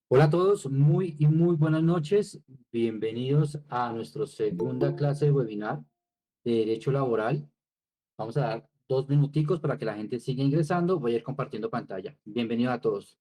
Hola a todos, muy buenas noches. Bienvenidos a nuestra segunda clase de webinar de Derecho Laboral. Vamos a dar 2 minuticos para que la gente siga ingresando. Voy a ir compartiendo pantalla. Bienvenidos a todos.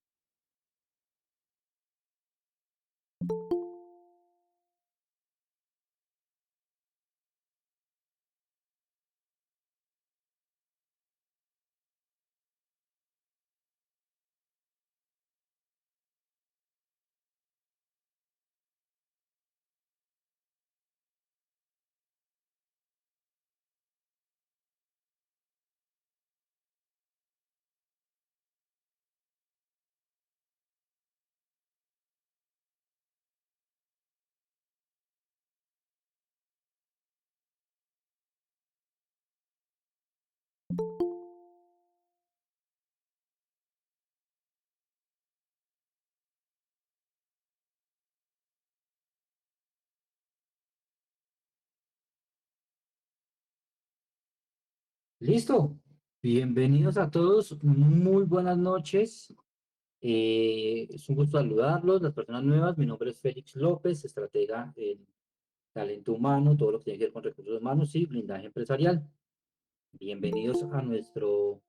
Listo. Bienvenidos a todos. Muy buenas noches. Es un gusto saludarlos, las personas nuevas. Mi nombre es Félix López, estratega en talento humano, todo lo que tiene que ver con recursos humanos y blindaje empresarial. Bienvenidos a nuestro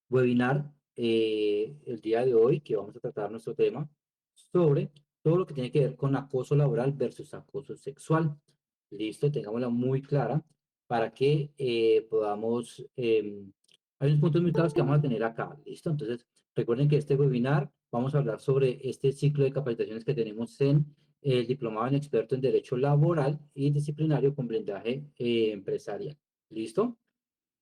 webinar el día de hoy, que vamos a tratar nuestro tema sobre todo lo que tiene que ver con acoso laboral versus acoso sexual. Listo, tengámosla muy clara para que podamos... hay unos puntos muy claros que vamos a tener acá, ¿listo? Entonces, recuerden que este webinar vamos a hablar sobre este ciclo de capacitaciones que tenemos en el diplomado en experto en Derecho Laboral y Disciplinario con blindaje empresarial. ¿Listo?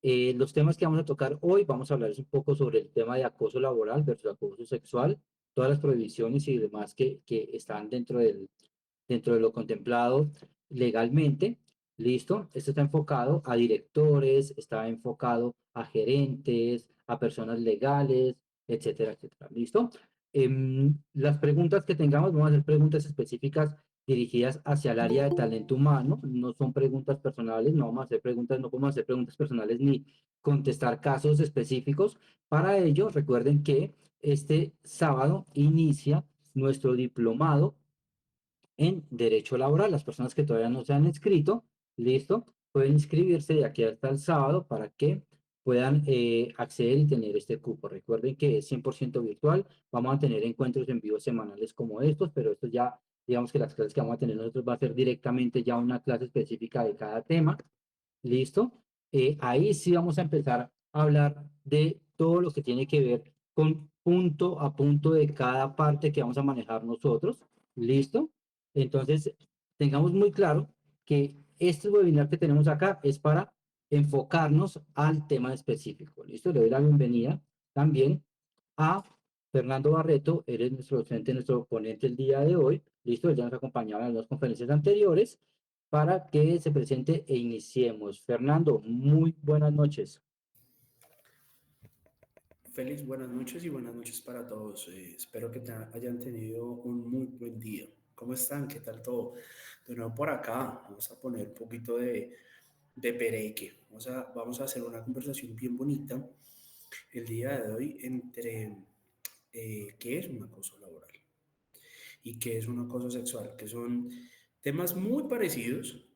Los temas que vamos a tocar hoy, vamos a hablar un poco sobre el tema de acoso laboral versus acoso sexual, todas las prohibiciones y demás que están dentro de lo contemplado legalmente. ¿Listo? Esto está enfocado a directores, está enfocado a gerentes, a personas legales, etcétera, etcétera. ¿Listo? Las preguntas que tengamos, vamos a hacer preguntas específicas dirigidas hacia el área de talento humano, no son preguntas personales, no vamos a hacer preguntas, no podemos hacer preguntas personales ni contestar casos específicos. Para ello, recuerden que este sábado inicia nuestro diplomado en Derecho Laboral. Las personas que todavía no se han inscrito, listo, pueden inscribirse de aquí hasta el sábado para que puedan acceder y tener este cupo. Recuerden que es 100% virtual. Vamos a tener encuentros en vivo semanales como estos, pero esto ya, digamos que las clases que vamos a tener nosotros va a ser directamente ya una clase específica de cada tema. ¿Listo? Ahí sí vamos a empezar a hablar de todo lo que tiene que ver con punto a punto de cada parte que vamos a manejar nosotros. ¿Listo? Entonces, tengamos muy claro que este webinar que tenemos acá es para enfocarnos al tema específico. ¿Listo? Le doy la bienvenida también a Fernando Barreto, eres nuestro docente, nuestro ponente el día de hoy. ¿Listo? Él ya nos acompañaba en las conferencias anteriores para que se presente e iniciemos. Fernando, muy buenas noches. Félix, buenas noches y buenas noches para todos. Espero que hayan tenido un muy buen día. ¿Cómo están? ¿Qué tal todo? De nuevo por acá, vamos a poner un poquito de pereque. Vamos a hacer una conversación bien bonita el día de hoy entre qué es un acoso laboral y qué es un acoso sexual, que son temas muy parecidos,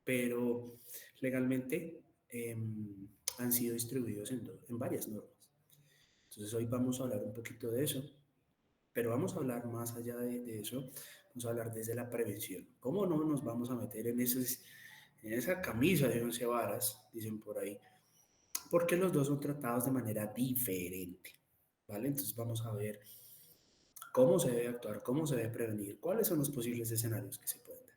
pero legalmente han sido distribuidos en varias normas. Entonces hoy vamos a hablar un poquito de eso, pero vamos a hablar más allá de eso, vamos a hablar desde la prevención. ¿Cómo no nos vamos a meter en esa camisa de 11 varas, dicen por ahí? Porque los dos son tratados de manera diferente, ¿vale? Entonces vamos a ver cómo se debe actuar, cómo se debe prevenir, cuáles son los posibles escenarios que se pueden dar.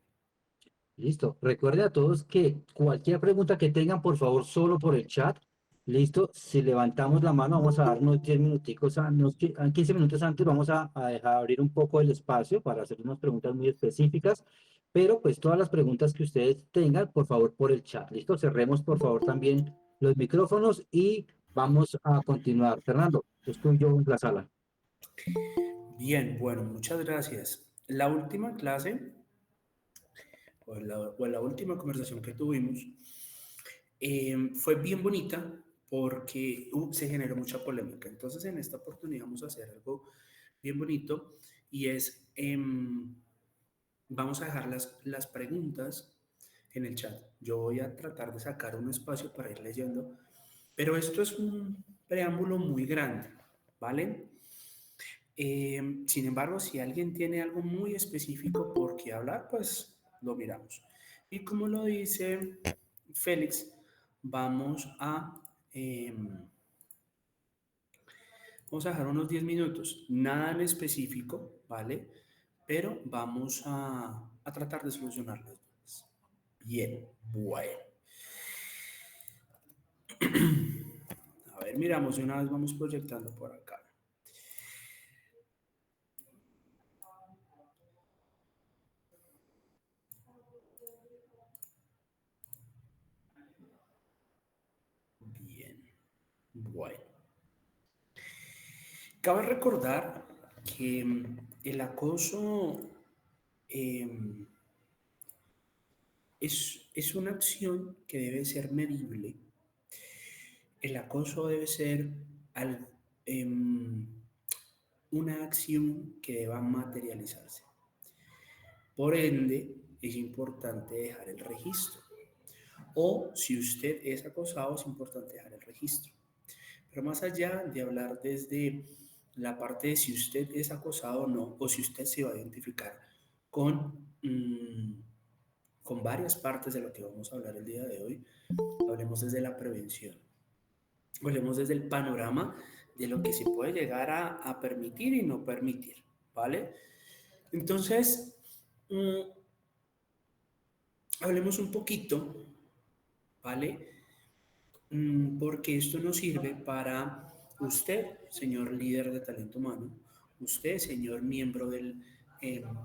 Listo. Recuerde a todos que cualquier pregunta que tengan, por favor, solo por el chat. Listo. Si levantamos la mano, vamos a dar unos 10 minuticos, a 15 minutos antes, vamos a dejar abrir un poco el espacio para hacer unas preguntas muy específicas. Pero pues todas las preguntas que ustedes tengan, por favor, por el chat. Listo. Cerremos, por favor, también los micrófonos y vamos a continuar. Fernando, estoy yo en la sala. Bien, bueno, muchas gracias. La última clase o la última conversación que tuvimos fue bien bonita porque se generó mucha polémica. Entonces, en esta oportunidad vamos a hacer algo bien bonito y es, vamos a dejar las preguntas en el chat. Yo voy a tratar de sacar un espacio para ir leyendo, pero esto es un preámbulo muy grande, ¿vale? Sin embargo, si alguien tiene algo muy específico por qué hablar, pues lo miramos. Y como lo dice Félix, vamos a, vamos a dejar unos 10 minutos, nada en específico, ¿vale? Pero vamos a tratar de solucionar las dudas. Bien, bueno. A ver, miramos, de una vez vamos proyectando por acá. Bien, bueno. Cabe recordar que el acoso eh, es una acción que debe ser medible. El acoso debe ser al- em, una acción que deba materializarse. Por ende, es importante dejar el registro. O si usted es acosado, es importante dejar el registro. Pero más allá de hablar desde la parte de si usted es acosado o no, o si usted se va a identificar con, con varias partes de lo que vamos a hablar el día de hoy, hablemos desde la prevención, hablemos desde el panorama de lo que se puede llegar a permitir y no permitir, ¿vale? Entonces, hablemos un poquito, ¿vale? Porque esto nos sirve para usted, señor líder de talento humano, usted, señor miembro del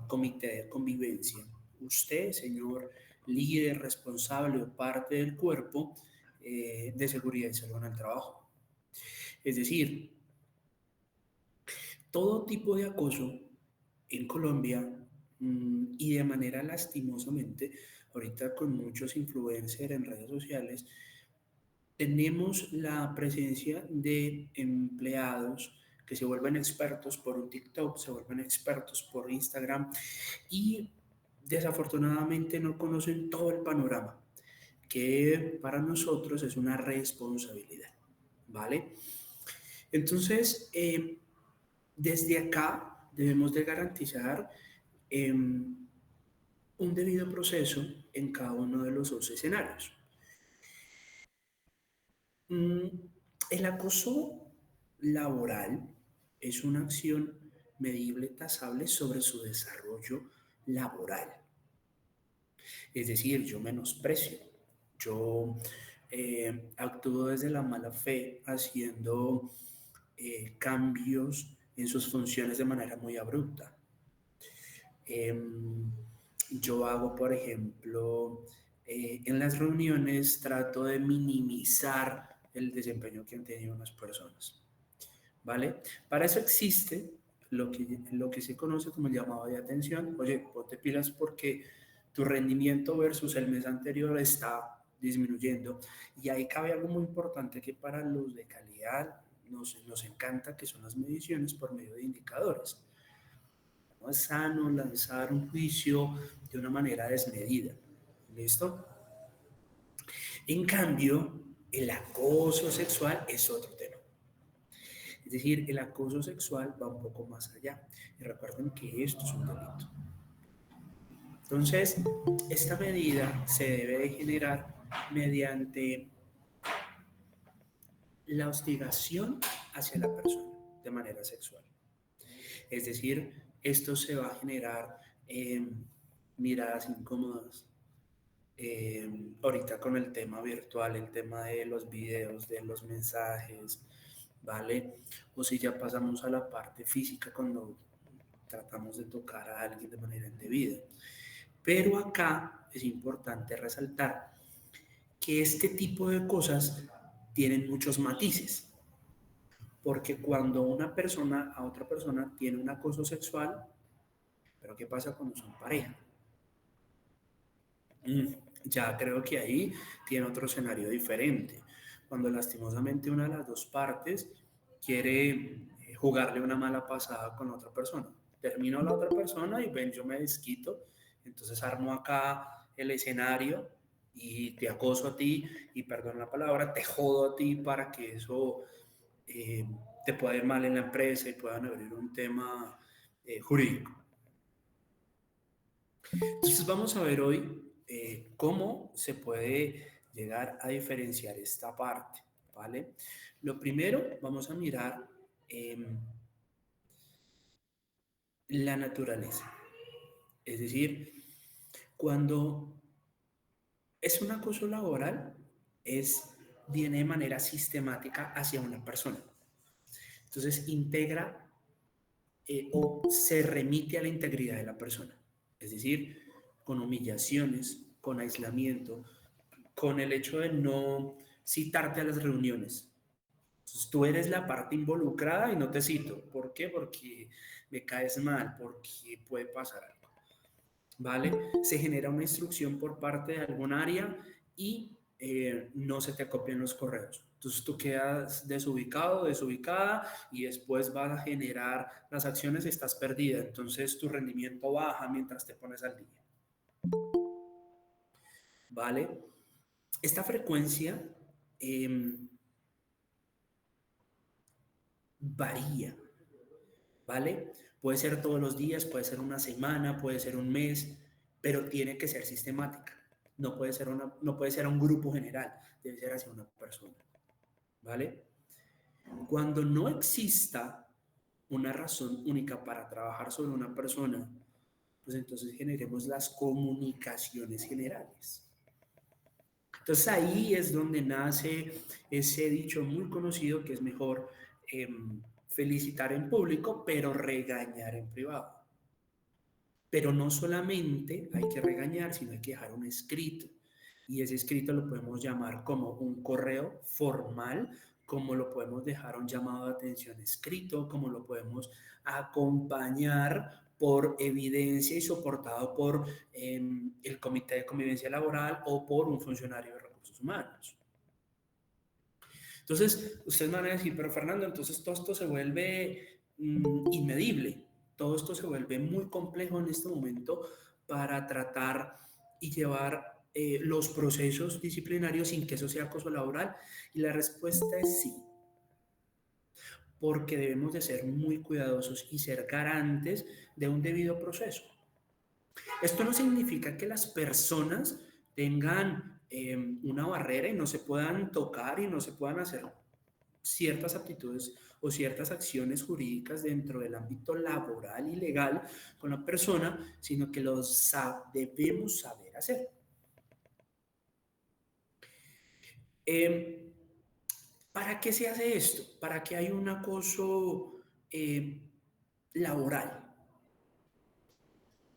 comité de convivencia, usted, señor líder responsable o parte del cuerpo de seguridad y salud en el trabajo. Es decir, todo tipo de acoso en Colombia y de manera lastimosamente, ahorita con muchos influencers en redes sociales, tenemos la presencia de empleados que se vuelven expertos por un TikTok, se vuelven expertos por Instagram y desafortunadamente no conocen todo el panorama, que para nosotros es una responsabilidad, ¿vale? Entonces, desde acá debemos de garantizar un debido proceso en cada uno de los dos escenarios. Mm, el acoso laboral es una acción medible, tasable sobre su desarrollo laboral. Es decir, yo menosprecio, yo actúo desde la mala fe haciendo cambios en sus funciones de manera muy abrupta. Em, yo hago, por ejemplo, en las reuniones trato de minimizar el desempeño que han tenido unas personas. ¿vale? Para eso existe lo que se conoce como el llamado de atención. Oye, ponte pilas porque tu rendimiento versus el mes anterior está disminuyendo. Y ahí cabe algo muy importante que para los de calidad nos encanta, que son las mediciones por medio de indicadores. No es sano lanzar un juicio de una manera desmedida. ¿Listo? En cambio, el acoso sexual es otro tema. Es decir, el acoso sexual va un poco más allá. Y recuerden que esto es un delito. Entonces, esta medida se debe de generar mediante la hostigación hacia la persona de manera sexual. Es decir, esto se va a generar miradas incómodas. Ahorita con el tema virtual, el tema de los videos, de los mensajes, ¿vale? O si ya pasamos a la parte física cuando tratamos de tocar a alguien de manera indebida. Pero acá es importante resaltar que este tipo de cosas tienen muchos matices, porque cuando una persona a otra persona tiene un acoso sexual, pero ¿qué pasa cuando son pareja? Ya creo que ahí tiene otro escenario diferente. Cuando lastimosamente una de las dos partes quiere jugarle una mala pasada con otra persona. Termino a la otra persona y ven, yo me desquito, entonces armo acá el escenario y te acoso a ti y, perdón la palabra, te jodo a ti para que eso eh, te pueda ir mal en la empresa y puedan abrir un tema jurídico. Entonces vamos a ver hoy cómo se puede llegar a diferenciar esta parte, ¿vale? Lo primero, vamos a mirar la naturaleza. Es decir, cuando es un acoso laboral, viene de manera sistemática hacia una persona. Entonces integra o se remite a la integridad de la persona. Es decir, con humillaciones, con aislamiento, con el hecho de no citarte a las reuniones. Entonces, tú eres la parte involucrada y no te cito. ¿Por qué? Porque me caes mal, porque puede pasar algo. ¿Vale? Se genera una instrucción por parte de algún área y no se te copian los correos. Entonces tú quedas desubicado, desubicada y después vas a generar las acciones y estás perdida. Entonces tu rendimiento baja mientras te pones al día. ¿Vale? Esta frecuencia varía, ¿vale? Puede ser todos los días, puede ser una semana, puede ser un mes, pero tiene que ser sistemática. No puede ser a un grupo general, debe ser hacia una persona, ¿vale? Cuando no exista una razón única para trabajar sobre una persona, pues entonces generemos las comunicaciones generales. Entonces ahí es donde nace ese dicho muy conocido que es mejor felicitar en público, pero regañar en privado. Pero no solamente hay que regañar, sino hay que dejar un escrito. Y ese escrito lo podemos llamar como un correo formal, como lo podemos dejar un llamado de atención escrito, como lo podemos acompañar por evidencia y soportado por el Comité de Convivencia Laboral o por un funcionario de recursos humanos. Entonces, ustedes van a decir, pero Fernando, entonces todo esto se vuelve inmedible, todo esto se vuelve muy complejo en este momento para tratar y llevar los procesos disciplinarios sin que eso sea acoso laboral. Y la respuesta es sí, porque debemos de ser muy cuidadosos y ser garantes de un debido proceso. Esto no significa que las personas tengan una barrera y no se puedan tocar y no se puedan hacer ciertas aptitudes o ciertas acciones jurídicas dentro del ámbito laboral y legal con la persona, sino que debemos saber hacer. ¿Para qué se hace esto? ¿Para qué hay un acoso laboral?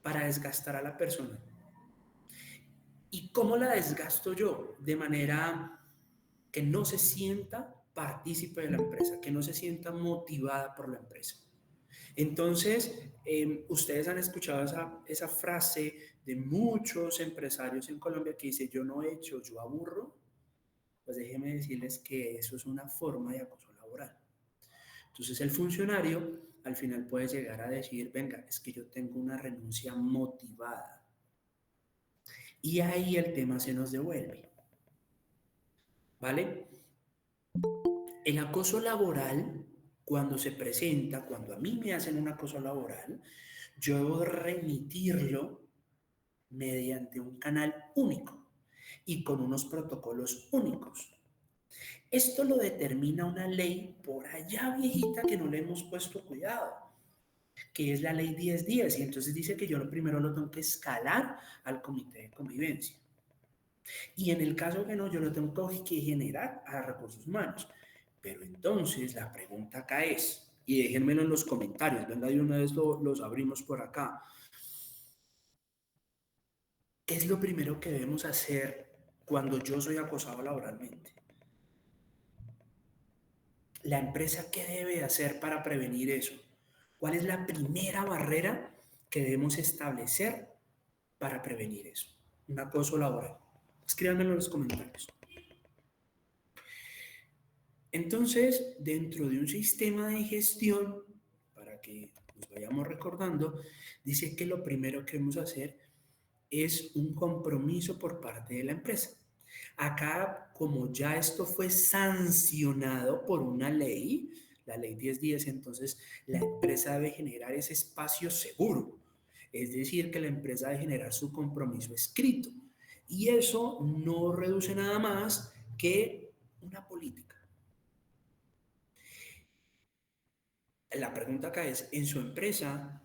Para desgastar a la persona. ¿Y cómo la desgasto yo? De manera que no se sienta partícipe de la empresa, que no se sienta motivada por la empresa. Entonces, ustedes han escuchado esa frase de muchos empresarios en Colombia que dice, yo no he hecho, yo aburro. Pues déjenme decirles que eso es una forma de acoso laboral. Entonces, el funcionario al final puede llegar a decir, venga, es que yo tengo una renuncia motivada. Y ahí el tema se nos devuelve. ¿Vale? El acoso laboral, cuando se presenta, cuando a mí me hacen un acoso laboral, yo debo remitirlo mediante un canal único y con unos protocolos únicos. Esto lo determina una ley por allá viejita que no le hemos puesto cuidado, que es la ley 1010, y entonces dice que yo lo primero lo tengo que escalar al comité de convivencia. Y en el caso que no, yo lo tengo que generar a recursos humanos. Pero entonces la pregunta acá es, y déjenmelo en los comentarios, venga, de una vez los abrimos por acá. ¿Qué es lo primero que debemos hacer cuando yo soy acosado laboralmente? ¿La empresa qué debe hacer para prevenir eso? ¿Cuál es la primera barrera que debemos establecer para prevenir eso? Un acoso laboral. Escríbanmelo en los comentarios. Entonces, dentro de un sistema de gestión, para que nos vayamos recordando, dice que lo primero que debemos hacer es un compromiso por parte de la empresa. Acá, como ya esto fue sancionado por una ley, la ley 1010, entonces la empresa debe generar ese espacio seguro. Es decir, que la empresa debe generar su compromiso escrito. Y eso no reduce nada más que una política. La pregunta acá es, ¿en su empresa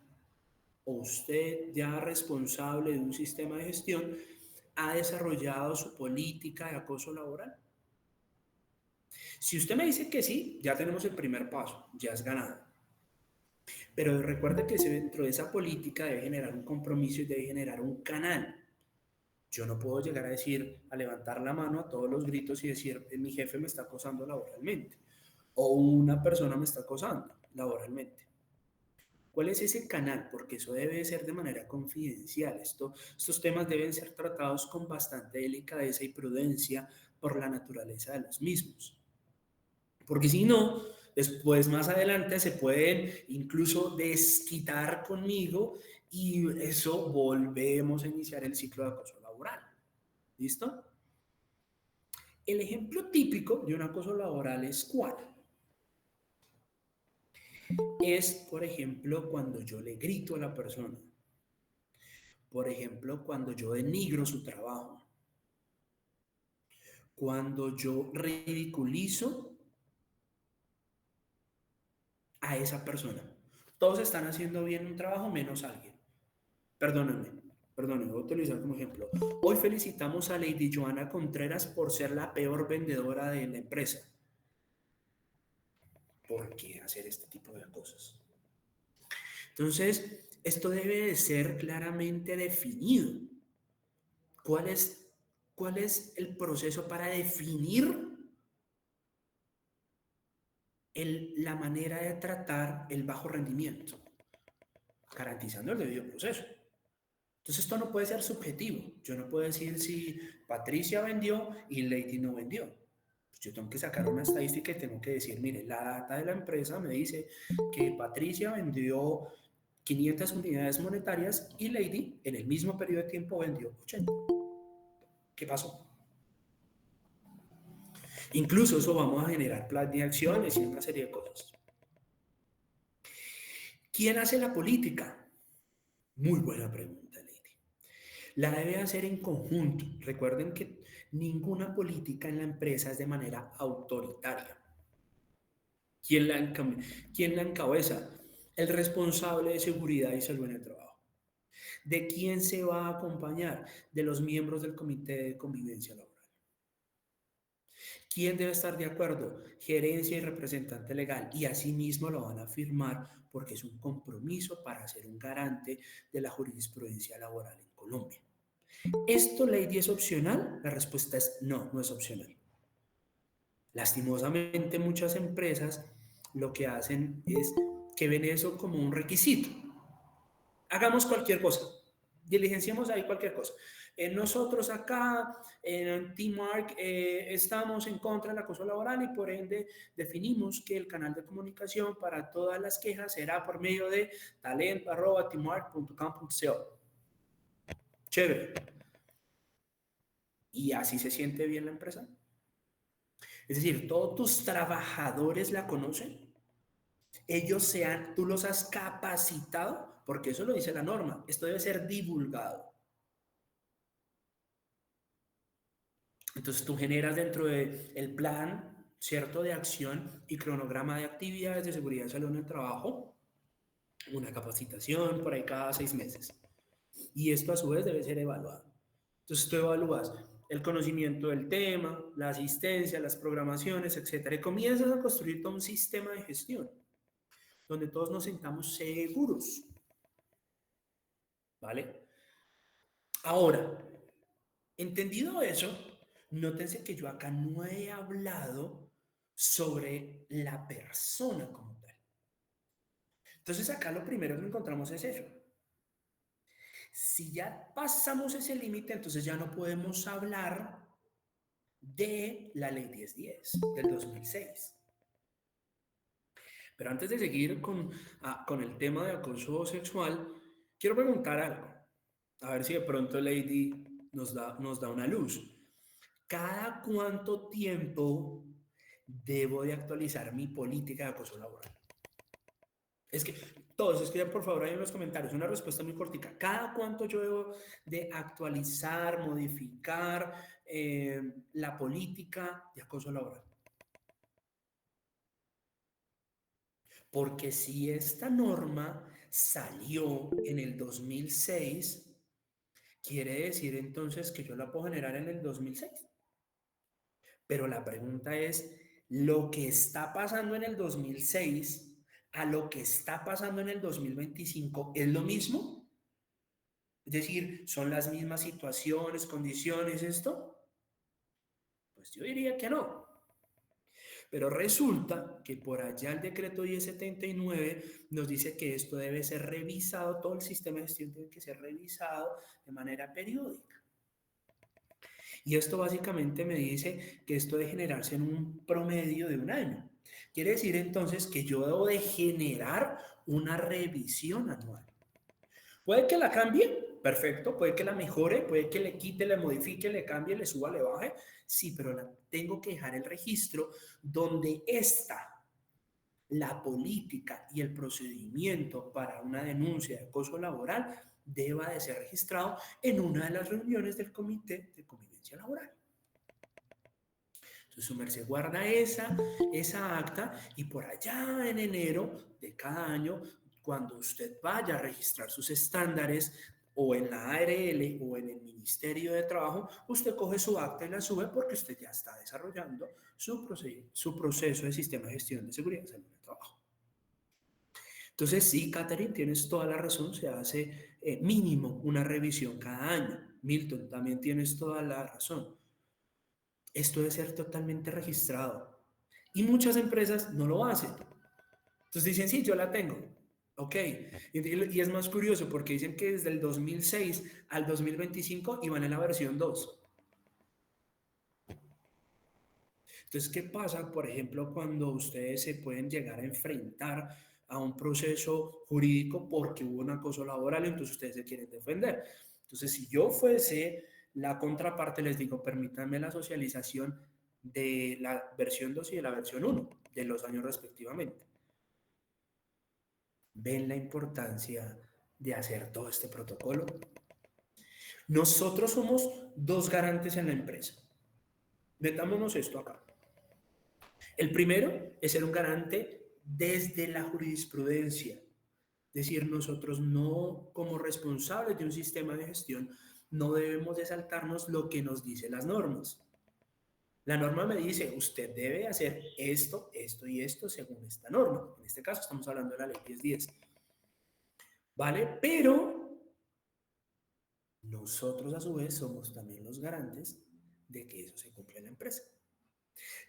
o usted ya responsable de un sistema de gestión ha desarrollado su política de acoso laboral? Si usted me dice que sí, ya tenemos el primer paso, ya es ganado. Pero recuerde que dentro de esa política debe generar un compromiso y debe generar un canal. Yo no puedo llegar a decir, a levantar la mano a todos los gritos y decir, mi jefe me está acosando laboralmente o una persona me está acosando laboralmente. ¿Cuál es ese canal? Porque eso debe ser de manera confidencial. Estos temas deben ser tratados con bastante delicadeza y prudencia por la naturaleza de los mismos. Porque si no, después más adelante se pueden incluso desquitar conmigo y eso volvemos a iniciar el ciclo de acoso laboral. ¿Listo? El ejemplo típico de un acoso laboral es ¿cuál? Es, por ejemplo, cuando yo le grito a la persona. Por ejemplo, cuando yo denigro su trabajo. Cuando yo ridiculizo a esa persona. Todos están haciendo bien un trabajo menos alguien. Perdónenme, voy a utilizar como ejemplo. Hoy felicitamos a Lady Joana Contreras por ser la peor vendedora de la empresa. ¿Por qué hacer este tipo de cosas? Entonces, esto debe de ser claramente definido. ¿Cuál es el proceso para definir la manera de tratar el bajo rendimiento? Garantizando el debido proceso. Entonces esto no puede ser subjetivo. Yo no puedo decir si Patricia vendió y Lady no vendió. Pues yo tengo que sacar una estadística y tengo que decir, mire, la data de la empresa me dice que Patricia vendió 500 unidades monetarias y Lady en el mismo periodo de tiempo vendió 80. ¿Qué pasó? Incluso eso vamos a generar plan de acciones y una serie de cosas. ¿Quién hace la política? Muy buena pregunta, Lady. La debe hacer en conjunto. Recuerden que ninguna política en la empresa es de manera autoritaria. ¿Quién la encabeza? El responsable de seguridad y salud en el trabajo. ¿De quién se va a acompañar? De los miembros del comité de convivencia laboral. ¿Quién debe estar de acuerdo? Gerencia y representante legal. Y asimismo lo van a firmar porque es un compromiso para ser un garante de la jurisprudencia laboral en Colombia. ¿Esto, Lady, es opcional? La respuesta es no, no es opcional. Lastimosamente, muchas empresas lo que hacen es que ven eso como un requisito. Hagamos cualquier cosa, diligenciemos ahí cualquier cosa. Nosotros acá en Teamwork estamos en contra del acoso laboral y por ende definimos que el canal de comunicación para todas las quejas será por medio de talento@teamwork.com.co. Chévere. ¿Y así se siente bien la empresa? Es decir, todos tus trabajadores la conocen, tú los has capacitado, porque eso lo dice la norma, esto debe ser divulgado. Entonces tú generas dentro del plan, ¿cierto?, de acción y cronograma de actividades de seguridad y salud en el trabajo, una capacitación por ahí cada 6 meses. Y esto a su vez debe ser evaluado. Entonces tú evalúas el conocimiento del tema, la asistencia, las programaciones, etcétera, y comienzas a construir todo un sistema de gestión donde todos nos sintamos seguros, ¿vale? Ahora, entendido eso, nótense que yo acá no he hablado sobre la persona como tal. Entonces acá lo primero que encontramos es eso. Si ya pasamos ese límite, entonces ya no podemos hablar de la ley 1010 del 2006. Pero antes de seguir con el tema de acoso sexual, quiero preguntar algo. A ver si de pronto Lady nos da una luz. ¿Cada cuánto tiempo debo de actualizar mi política de acoso laboral? Es que todos escriban por favor ahí en los comentarios una respuesta muy cortica. ¿Cada cuánto yo debo de actualizar, modificar la política de acoso laboral? Porque si esta norma salió en el 2006, quiere decir entonces que yo la puedo generar en el 2006. Pero la pregunta es, ¿lo que está pasando en el 2006 a lo que está pasando en el 2025 es lo mismo? Es decir, ¿son las mismas situaciones, condiciones, esto? Pues yo diría que no. Pero resulta que por allá el decreto 1079 nos dice que esto debe ser revisado, todo el sistema de gestión tiene que ser revisado de manera periódica. Y esto básicamente me dice que esto debe generarse en un promedio de un año. Quiere decir entonces que yo debo de generar una revisión anual. Puede que la cambie, perfecto, puede que la mejore, puede que le quite, le modifique, le cambie, le suba, le baje, sí, pero tengo que dejar el registro donde está la política y el procedimiento para una denuncia de acoso laboral deba de ser registrado en una de las reuniones del Comité de Convivencia Laboral. Entonces su merced guarda esa acta y por allá en enero de cada año, cuando usted vaya a registrar sus estándares o en la ARL o en el Ministerio de Trabajo, usted coge su acta y la sube porque usted ya está desarrollando su proceso de sistema de gestión de seguridad y salud del trabajo. Entonces, sí, Catherine, tienes toda la razón, se hace mínimo una revisión cada año. Milton, también tienes toda la razón. Esto debe ser totalmente registrado. Y muchas empresas no lo hacen. Entonces dicen, sí, yo la tengo. Ok. Y es más curioso porque dicen que desde el 2006 al 2025 iban en la versión 2. Entonces, ¿qué pasa, por ejemplo, cuando ustedes se pueden llegar a enfrentar a un proceso jurídico porque hubo un acoso laboral y entonces ustedes se quieren defender? Entonces, si yo fuese la contraparte, les digo, permítanme la socialización de la versión 2 y de la versión 1 de los años respectivamente. ¿Ven la importancia de hacer todo este protocolo? Nosotros somos dos garantes en la empresa. Metámonos esto acá. El primero es ser un garante desde la jurisprudencia. Es decir, nosotros no, como responsables de un sistema de gestión, no debemos de saltarnos lo que nos dicen las normas. La norma me dice, usted debe hacer esto, esto y esto según esta norma. En este caso estamos hablando de la ley 1010. ¿Vale? Pero nosotros a su vez somos también los garantes de que eso se cumpla en la empresa.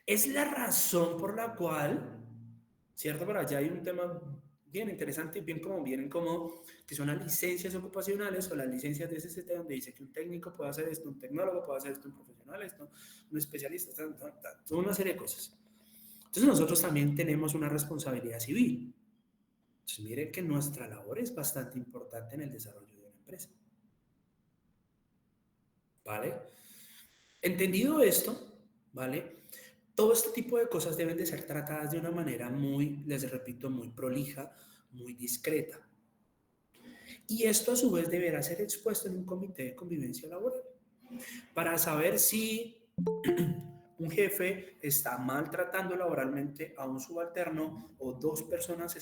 Es la razón por la cual, ¿cierto? Por allá hay un tema bien interesante y bien incómodo, que son las licencias ocupacionales o las licencias de SST, donde dice que un técnico puede hacer esto, un tecnólogo puede hacer esto, un profesional esto, un especialista, toda una serie de cosas. Entonces nosotros también tenemos una responsabilidad civil. Entonces mire que nuestra labor es bastante importante en el desarrollo de una empresa. ¿Vale? Entendido esto, ¿vale? Todo este tipo de cosas deben de ser tratadas de una manera muy, les repito, muy prolija, muy discreta. Y esto a su vez deberá ser expuesto en un comité de convivencia laboral para saber si un jefe está maltratando laboralmente a un subalterno o dos personas se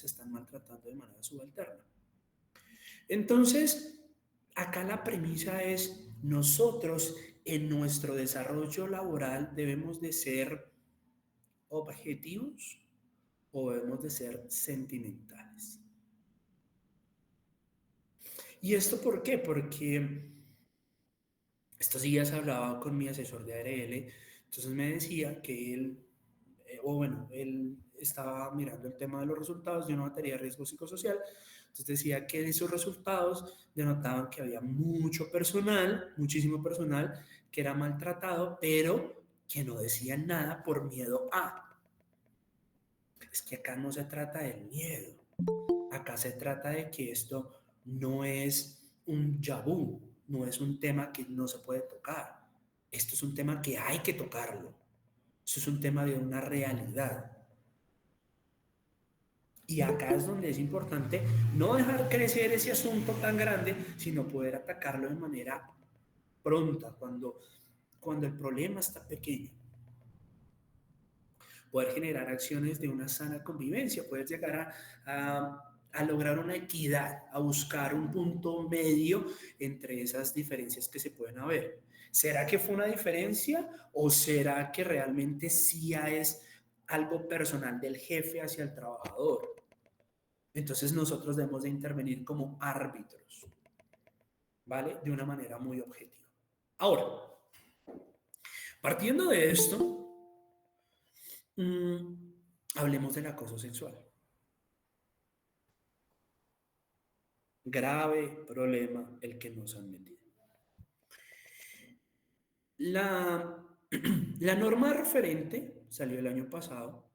están maltratando de manera subalterna. Entonces, acá la premisa es nosotros en nuestro desarrollo laboral debemos de ser objetivos o debemos de ser sentimentales. ¿Y esto por qué? Porque estos días hablaba con mi asesor de ARL, entonces me decía que él estaba mirando el tema de los resultados de una materia de riesgo psicosocial, entonces decía que esos resultados denotaban que había mucho personal, muchísimo personal, que era maltratado, pero que no decían nada por miedo a. Es que acá no se trata del miedo, acá se trata de que esto no es un yabú, no es un tema que no se puede tocar. Esto es un tema que hay que tocarlo. Esto es un tema de una realidad. Y acá es donde es importante no dejar crecer ese asunto tan grande, sino poder atacarlo de manera pronta, cuando el problema está pequeño. Poder generar acciones de una sana convivencia, poder llegar a lograr una equidad, a buscar un punto medio entre esas diferencias que se pueden haber. ¿Será que fue una diferencia o será que realmente sí es algo personal del jefe hacia el trabajador? Entonces nosotros debemos de intervenir como árbitros, ¿vale? De una manera muy objetiva. Ahora, partiendo de esto, hablemos del acoso sexual. Grave problema el que nos han metido. La, la norma referente salió el año pasado,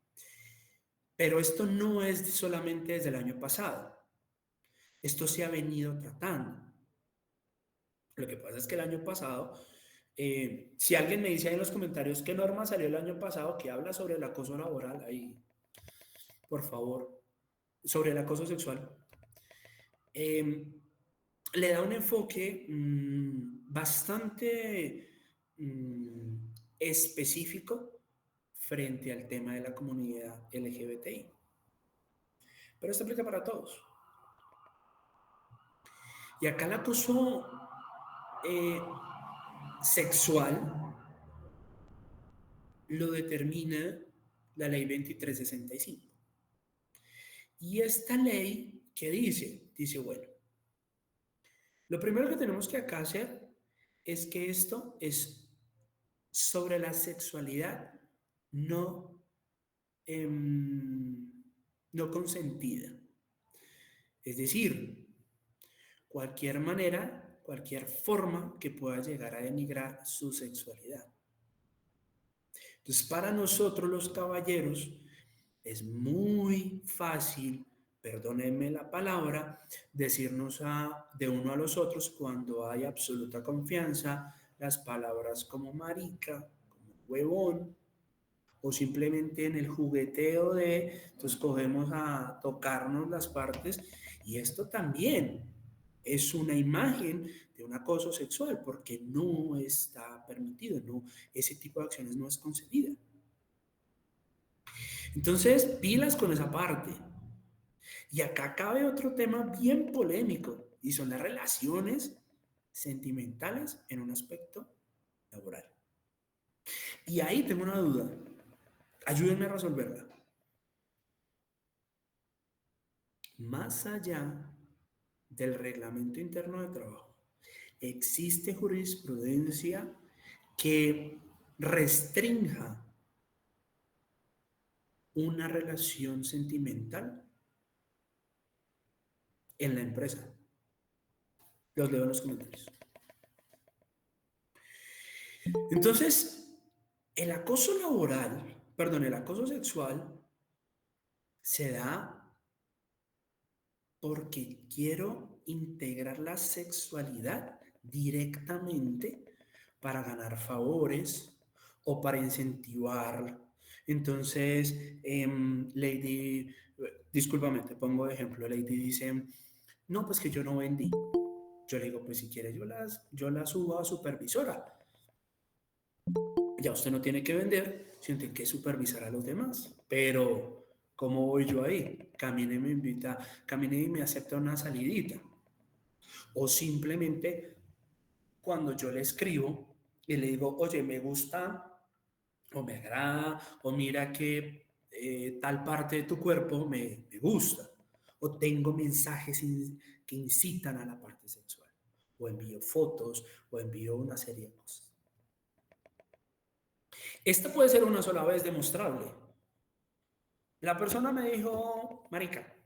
pero esto no es solamente desde el año pasado. Esto se ha venido tratando. Lo que pasa es que el año pasado, si alguien me dice ahí en los comentarios qué norma salió el año pasado que habla sobre el acoso laboral, ahí, por favor, sobre el acoso sexual, eh, le da un enfoque bastante específico frente al tema de la comunidad LGBTI. Pero esto aplica para todos. Y acá el acoso eh, sexual lo determina la ley 2365. Y esta ley, ¿qué dice? Dice, bueno, lo primero que tenemos que acá hacer es que esto es sobre la sexualidad no, no consentida. Es decir, cualquier manera, cualquier forma que pueda llegar a denigrar su sexualidad. Entonces, para nosotros los caballeros es muy fácil, perdónenme la palabra, decirnos de uno a los otros cuando hay absoluta confianza, las palabras como marica, como huevón, o simplemente en el jugueteo entonces cogemos a tocarnos las partes, y esto también es una imagen de un acoso sexual porque no está permitido, no, ese tipo de acciones no es concebida. Entonces, pilas con esa parte. Y acá cabe otro tema bien polémico y son las relaciones sentimentales en un aspecto laboral. Y ahí tengo una duda. Ayúdenme a resolverla. Más allá del reglamento interno de trabajo, existe jurisprudencia que restrinja una relación sentimental en la empresa? Los leo en los comentarios. Entonces, el acoso laboral, perdón, el acoso sexual se da porque quiero integrar la sexualidad directamente para ganar favores o para incentivar. Entonces, Lady, discúlpame, te pongo de ejemplo, Lady dice, no, pues que yo no vendí. Yo le digo, pues si quiere yo la subo a supervisora. Ya usted no tiene que vender, sino tiene que supervisar a los demás. Pero, ¿cómo voy yo ahí? Camine y me invita, camine y me acepta una salidita. O simplemente cuando yo le escribo y le digo, oye, me gusta o me agrada o mira que tal parte de tu cuerpo me gusta. O tengo mensajes que incitan a la parte sexual. O envío fotos o envío una serie de cosas. Esta puede ser una sola vez demostrable. La persona me dijo, marica,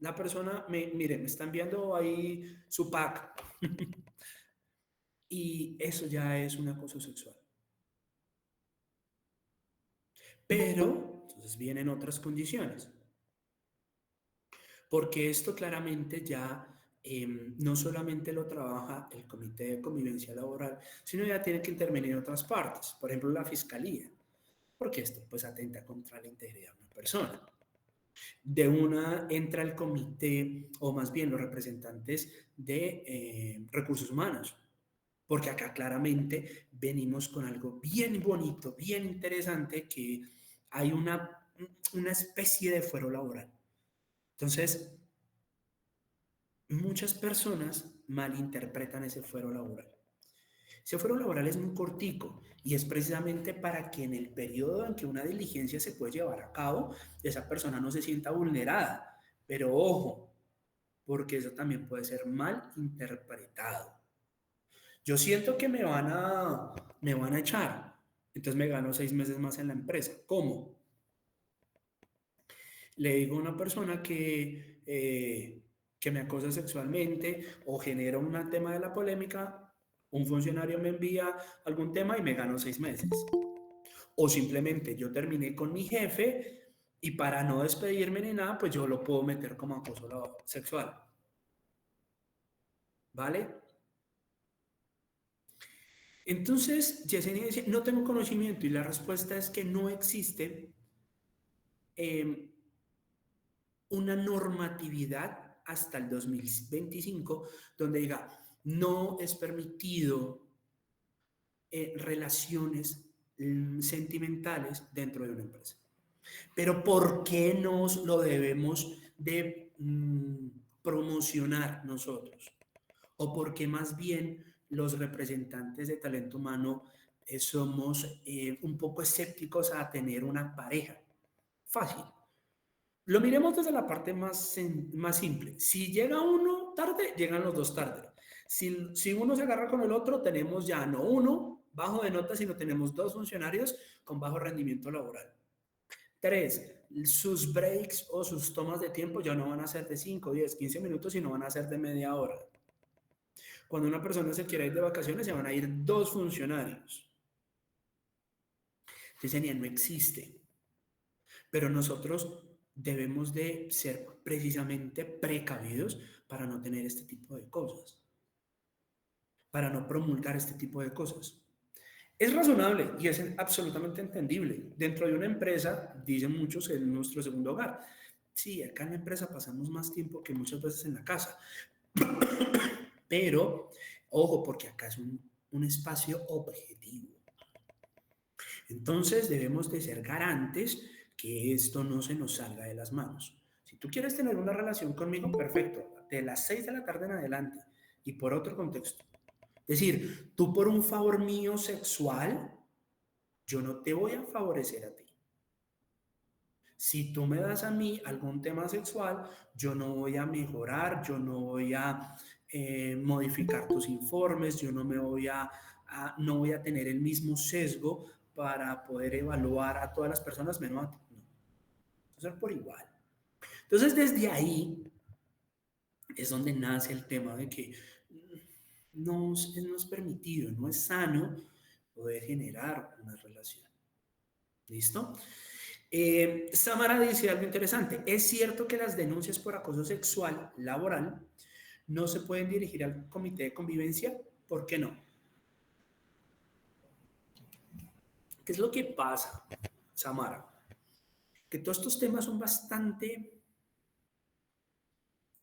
la persona, mire, me está enviando ahí su pack. Y eso ya es un acoso sexual. Pero, entonces vienen otras condiciones. Porque esto claramente ya no solamente lo trabaja el Comité de Convivencia Laboral, sino ya tiene que intervenir otras partes, por ejemplo la Fiscalía, porque esto pues atenta contra la integridad de una persona. De una entra el comité, o más bien los representantes de recursos humanos, porque acá claramente venimos con algo bien bonito, bien interesante, que hay una especie de fuero laboral. Entonces, muchas personas malinterpretan ese fuero laboral. Ese fuero laboral es muy cortico y es precisamente para que en el periodo en que una diligencia se puede llevar a cabo, esa persona no se sienta vulnerada. Pero ojo, porque eso también puede ser mal interpretado. Yo siento que me van a echar, entonces me gano 6 meses más en la empresa. ¿Cómo? Le digo a una persona que me acosa sexualmente o genera un tema de la polémica, un funcionario me envía algún tema y me gano 6 meses. O simplemente yo terminé con mi jefe y para no despedirme ni nada, pues yo lo puedo meter como acoso sexual. ¿Vale? Entonces, Yesenia dice, no tengo conocimiento y la respuesta es que no existe eh, una normatividad hasta el 2025 donde diga, no es permitido relaciones sentimentales dentro de una empresa. Pero ¿por qué nos lo debemos de promocionar nosotros? ¿O por qué más bien los representantes de talento humano somos un poco escépticos a tener una pareja? Fácil. Lo miremos desde la parte más simple. Si llega uno tarde, llegan los dos tarde. Si uno se agarra con el otro, tenemos ya no uno bajo de nota, sino tenemos dos funcionarios con bajo rendimiento laboral. 3, sus breaks o sus tomas de tiempo ya no van a ser de 5, 10, 15 minutos, sino van a ser de media hora. Cuando una persona se quiere ir de vacaciones, se van a ir dos funcionarios. Entonces, no existe. Pero nosotros debemos de ser precisamente precavidos para no tener este tipo de cosas, para no promulgar este tipo de cosas. Es razonable y es absolutamente entendible. Dentro de una empresa, dicen muchos, es nuestro segundo hogar. Sí, acá en la empresa pasamos más tiempo que muchas veces en la casa. Pero, ojo, porque acá es un espacio objetivo. Entonces debemos de ser garantes que esto no se nos salga de las manos. Si tú quieres tener una relación conmigo, perfecto, de las 6 de la tarde en adelante y por otro contexto. Es decir, tú por un favor mío sexual, yo no te voy a favorecer a ti. Si tú me das a mí algún tema sexual, yo no voy a mejorar, yo no voy a modificar tus informes, yo no voy a tener el mismo sesgo para poder evaluar a todas las personas menos a ti. No. va a ser por igual. Entonces, desde ahí es donde nace el tema de que no es permitido, no es sano poder generar una relación. ¿Listo? Samara dice algo interesante. Es cierto que las denuncias por acoso sexual laboral no se pueden dirigir al comité de convivencia. ¿Por qué no? ¿Qué es lo que pasa, Samara? Que todos estos temas son bastante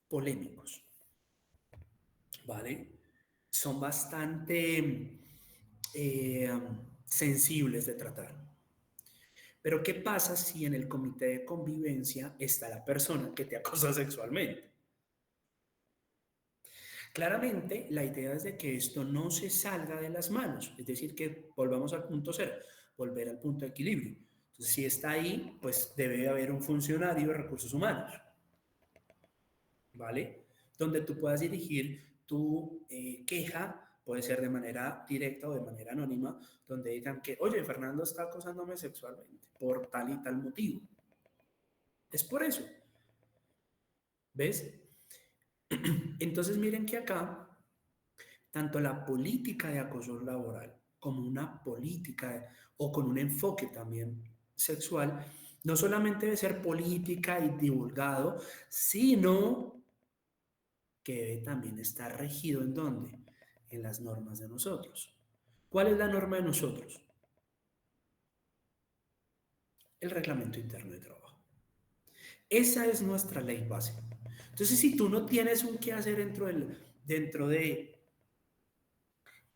polémicos, ¿vale? Son bastante sensibles de tratar. Pero ¿qué pasa si en el comité de convivencia está la persona que te acosa sexualmente? Claramente, la idea es de que esto no se salga de las manos, es decir, que volvamos al punto cero, volver al punto de equilibrio. Entonces, si está ahí, pues debe haber un funcionario de recursos humanos, ¿vale? Donde tú puedas dirigir tu queja, puede ser de manera directa o de manera anónima, donde digan que, oye, Fernando está acosándome sexualmente por tal y tal motivo. Es por eso, ¿ves? Entonces miren que acá, tanto la política de acoso laboral como una política o con un enfoque también sexual, no solamente debe ser política y divulgado, sino que debe también estar regido en dónde? En las normas de nosotros. ¿Cuál es la norma de nosotros? El reglamento interno de trabajo. Esa es nuestra ley base. Entonces, si tú no tienes un qué hacer dentro de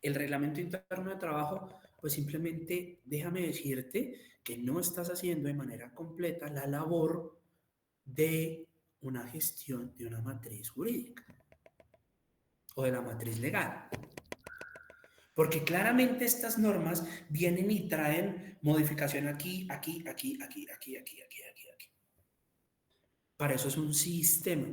el reglamento interno de trabajo, pues simplemente déjame decirte que no estás haciendo de manera completa la labor de una gestión de una matriz jurídica o de la matriz legal. Porque claramente estas normas vienen y traen modificación aquí, aquí, aquí, aquí, aquí, aquí, aquí, aquí, aquí. Para eso es un sistema,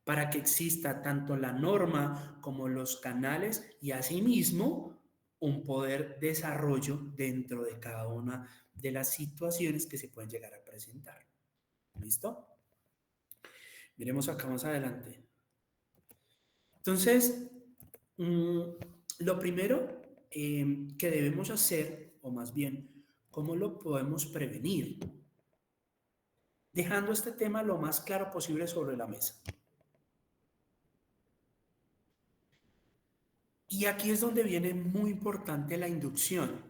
para que exista tanto la norma como los canales y asimismo un poder desarrollo dentro de cada una de las situaciones que se pueden llegar a presentar. ¿Listo? Miremos acá más adelante. Entonces, lo primero que debemos hacer, o más bien, ¿cómo lo podemos prevenir? Dejando este tema lo más claro posible sobre la mesa. Y aquí es donde viene muy importante la inducción.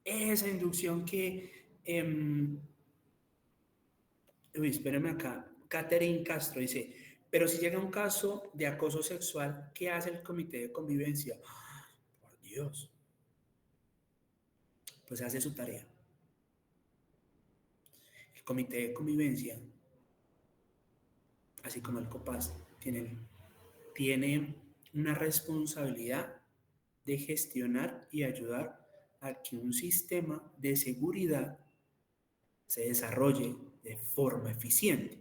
Esa inducción que, espérenme acá, Catherine Castro dice, pero si llega un caso de acoso sexual, ¿qué hace el comité de convivencia? Por Dios, pues hace su tarea. El comité de convivencia, así como el COPAS, tiene una responsabilidad de gestionar y ayudar a que un sistema de seguridad se desarrolle de forma eficiente.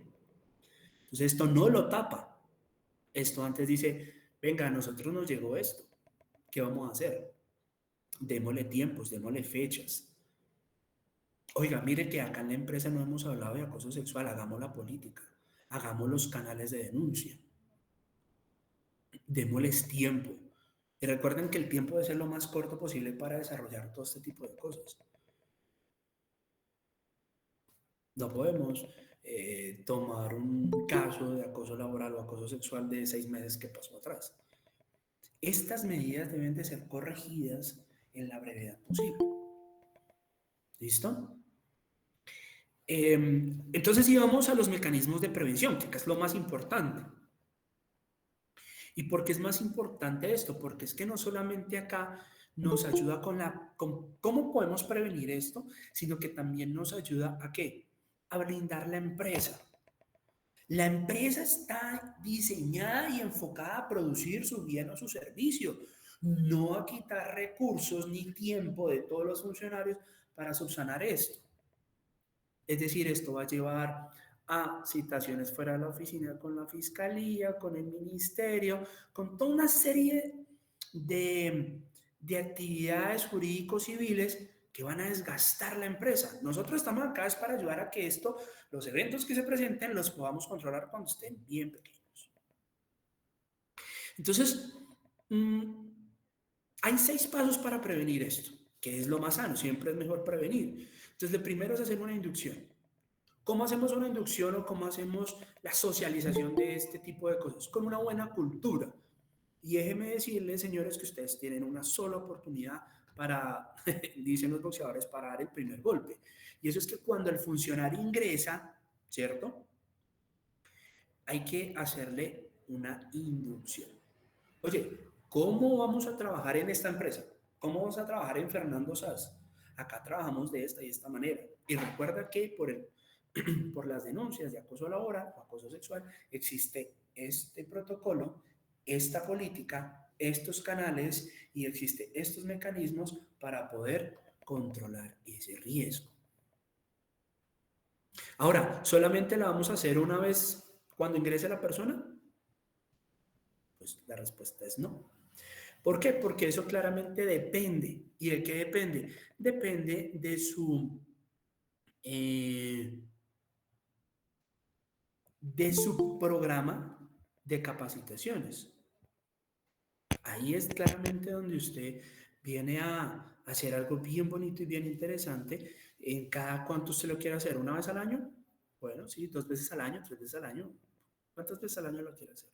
Entonces esto no lo tapa. Esto antes dice, venga, a nosotros nos llegó esto. ¿Qué vamos a hacer? Démosle tiempos, démosle fechas. Oiga, mire que acá en la empresa no hemos hablado de acoso sexual, hagamos la política, hagamos los canales de denuncia, démosles tiempo. Y recuerden que el tiempo debe ser lo más corto posible para desarrollar todo este tipo de cosas. No podemos tomar un caso de acoso laboral o acoso sexual de 6 meses que pasó atrás. Estas medidas deben de ser corregidas en la brevedad posible. ¿Listo? Entonces, si vamos a los mecanismos de prevención, que es lo más importante. ¿Y por qué es más importante esto? Porque es que no solamente acá nos ayuda con cómo podemos prevenir esto, sino que también nos ayuda a qué? A blindar la empresa. La empresa está diseñada y enfocada a producir su bien o su servicio, no a quitar recursos ni tiempo de todos los funcionarios para subsanar esto. Es decir, esto va a llevar a citaciones fuera de la oficina con la fiscalía, con el ministerio, con toda una serie de actividades jurídico-civiles que van a desgastar la empresa. Nosotros estamos acá es para ayudar a que los eventos que se presenten, los podamos controlar cuando estén bien pequeños. Entonces, hay 6 pasos para prevenir esto, que es lo más sano, siempre es mejor prevenir. Entonces, lo primero es hacer una inducción. ¿Cómo hacemos una inducción o cómo hacemos la socialización de este tipo de cosas? Con una buena cultura. Y déjenme decirles, señores, que ustedes tienen una sola oportunidad para, dicen los boxeadores, para dar el primer golpe. Y eso es que cuando el funcionario ingresa, ¿cierto? Hay que hacerle una inducción. Oye, ¿cómo vamos a trabajar en esta empresa? ¿Cómo vamos a trabajar en Fernando Sass? Acá trabajamos de esta y esta manera. Y recuerda que por las denuncias de acoso laboral o acoso sexual existe este protocolo, esta política, estos canales y existen estos mecanismos para poder controlar ese riesgo. Ahora, ¿solamente la vamos a hacer una vez cuando ingrese la persona? Pues la respuesta es no. ¿Por qué? Porque eso claramente depende. ¿Y de qué depende? Depende eh, de su programa de capacitaciones. Ahí es claramente donde usted viene a hacer algo bien bonito y bien interesante. ¿En cada cuánto usted lo quiere hacer? ¿Una vez al año? Bueno, sí, 2 veces al año, 3 veces al año. ¿Cuántas veces al año lo quiere hacer?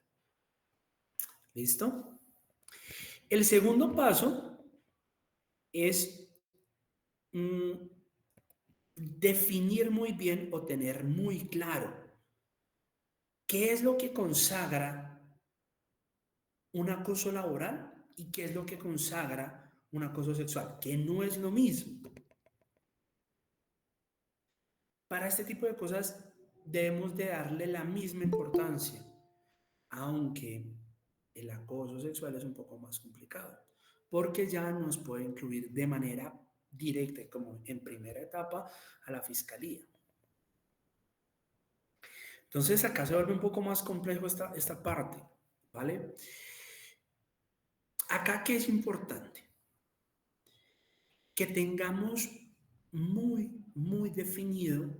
¿Listo? El segundo paso es definir muy bien o tener muy claro qué es lo que consagra un acoso laboral y qué es lo que consagra un acoso sexual, que no es lo mismo. Para este tipo de cosas debemos de darle la misma importancia, aunque el acoso sexual es un poco más complicado, porque ya nos puede incluir de manera directa, como en primera etapa, a la fiscalía. Entonces acá se vuelve un poco más complejo esta parte, ¿vale? Acá, ¿qué es importante? Que tengamos muy definido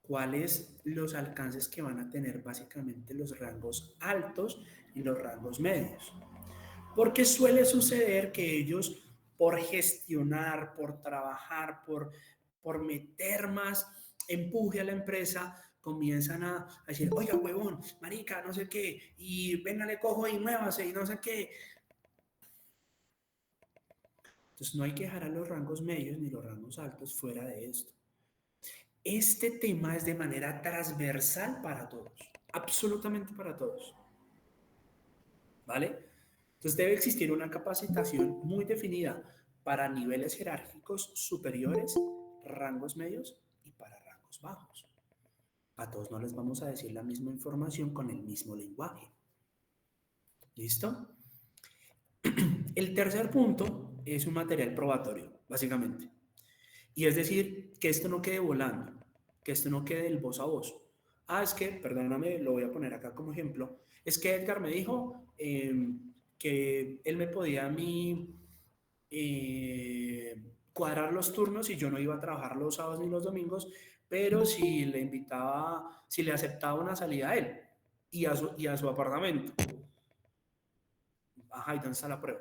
cuáles los alcances que van a tener básicamente los rangos altos y los rangos medios. Porque suele suceder que ellos, por gestionar, por trabajar, por meter más empuje a la empresa, comienzan a decir, oiga, huevón, marica, no sé qué, y venga, le cojo y muévase, y no sé qué. Entonces no hay que dejar a los rangos medios ni los rangos altos fuera de esto. Este tema es de manera transversal para todos, absolutamente para todos, ¿vale? Entonces debe existir una capacitación muy definida para niveles jerárquicos superiores, rangos medios y para rangos bajos. A todos no les vamos a decir la misma información con el mismo lenguaje. ¿Listo? El tercer punto es un material probatorio, básicamente. Y es decir, que esto no quede volando, que esto no quede del voz a voz. Ah, es que, perdóname, lo voy a poner acá como ejemplo, es que Edgar me dijo que él me podía a mí cuadrar los turnos y yo no iba a trabajar los sábados ni los domingos, pero si le invitaba, si le aceptaba una salida a él y a su apartamento. Ajá, ¿y dónde está la prueba?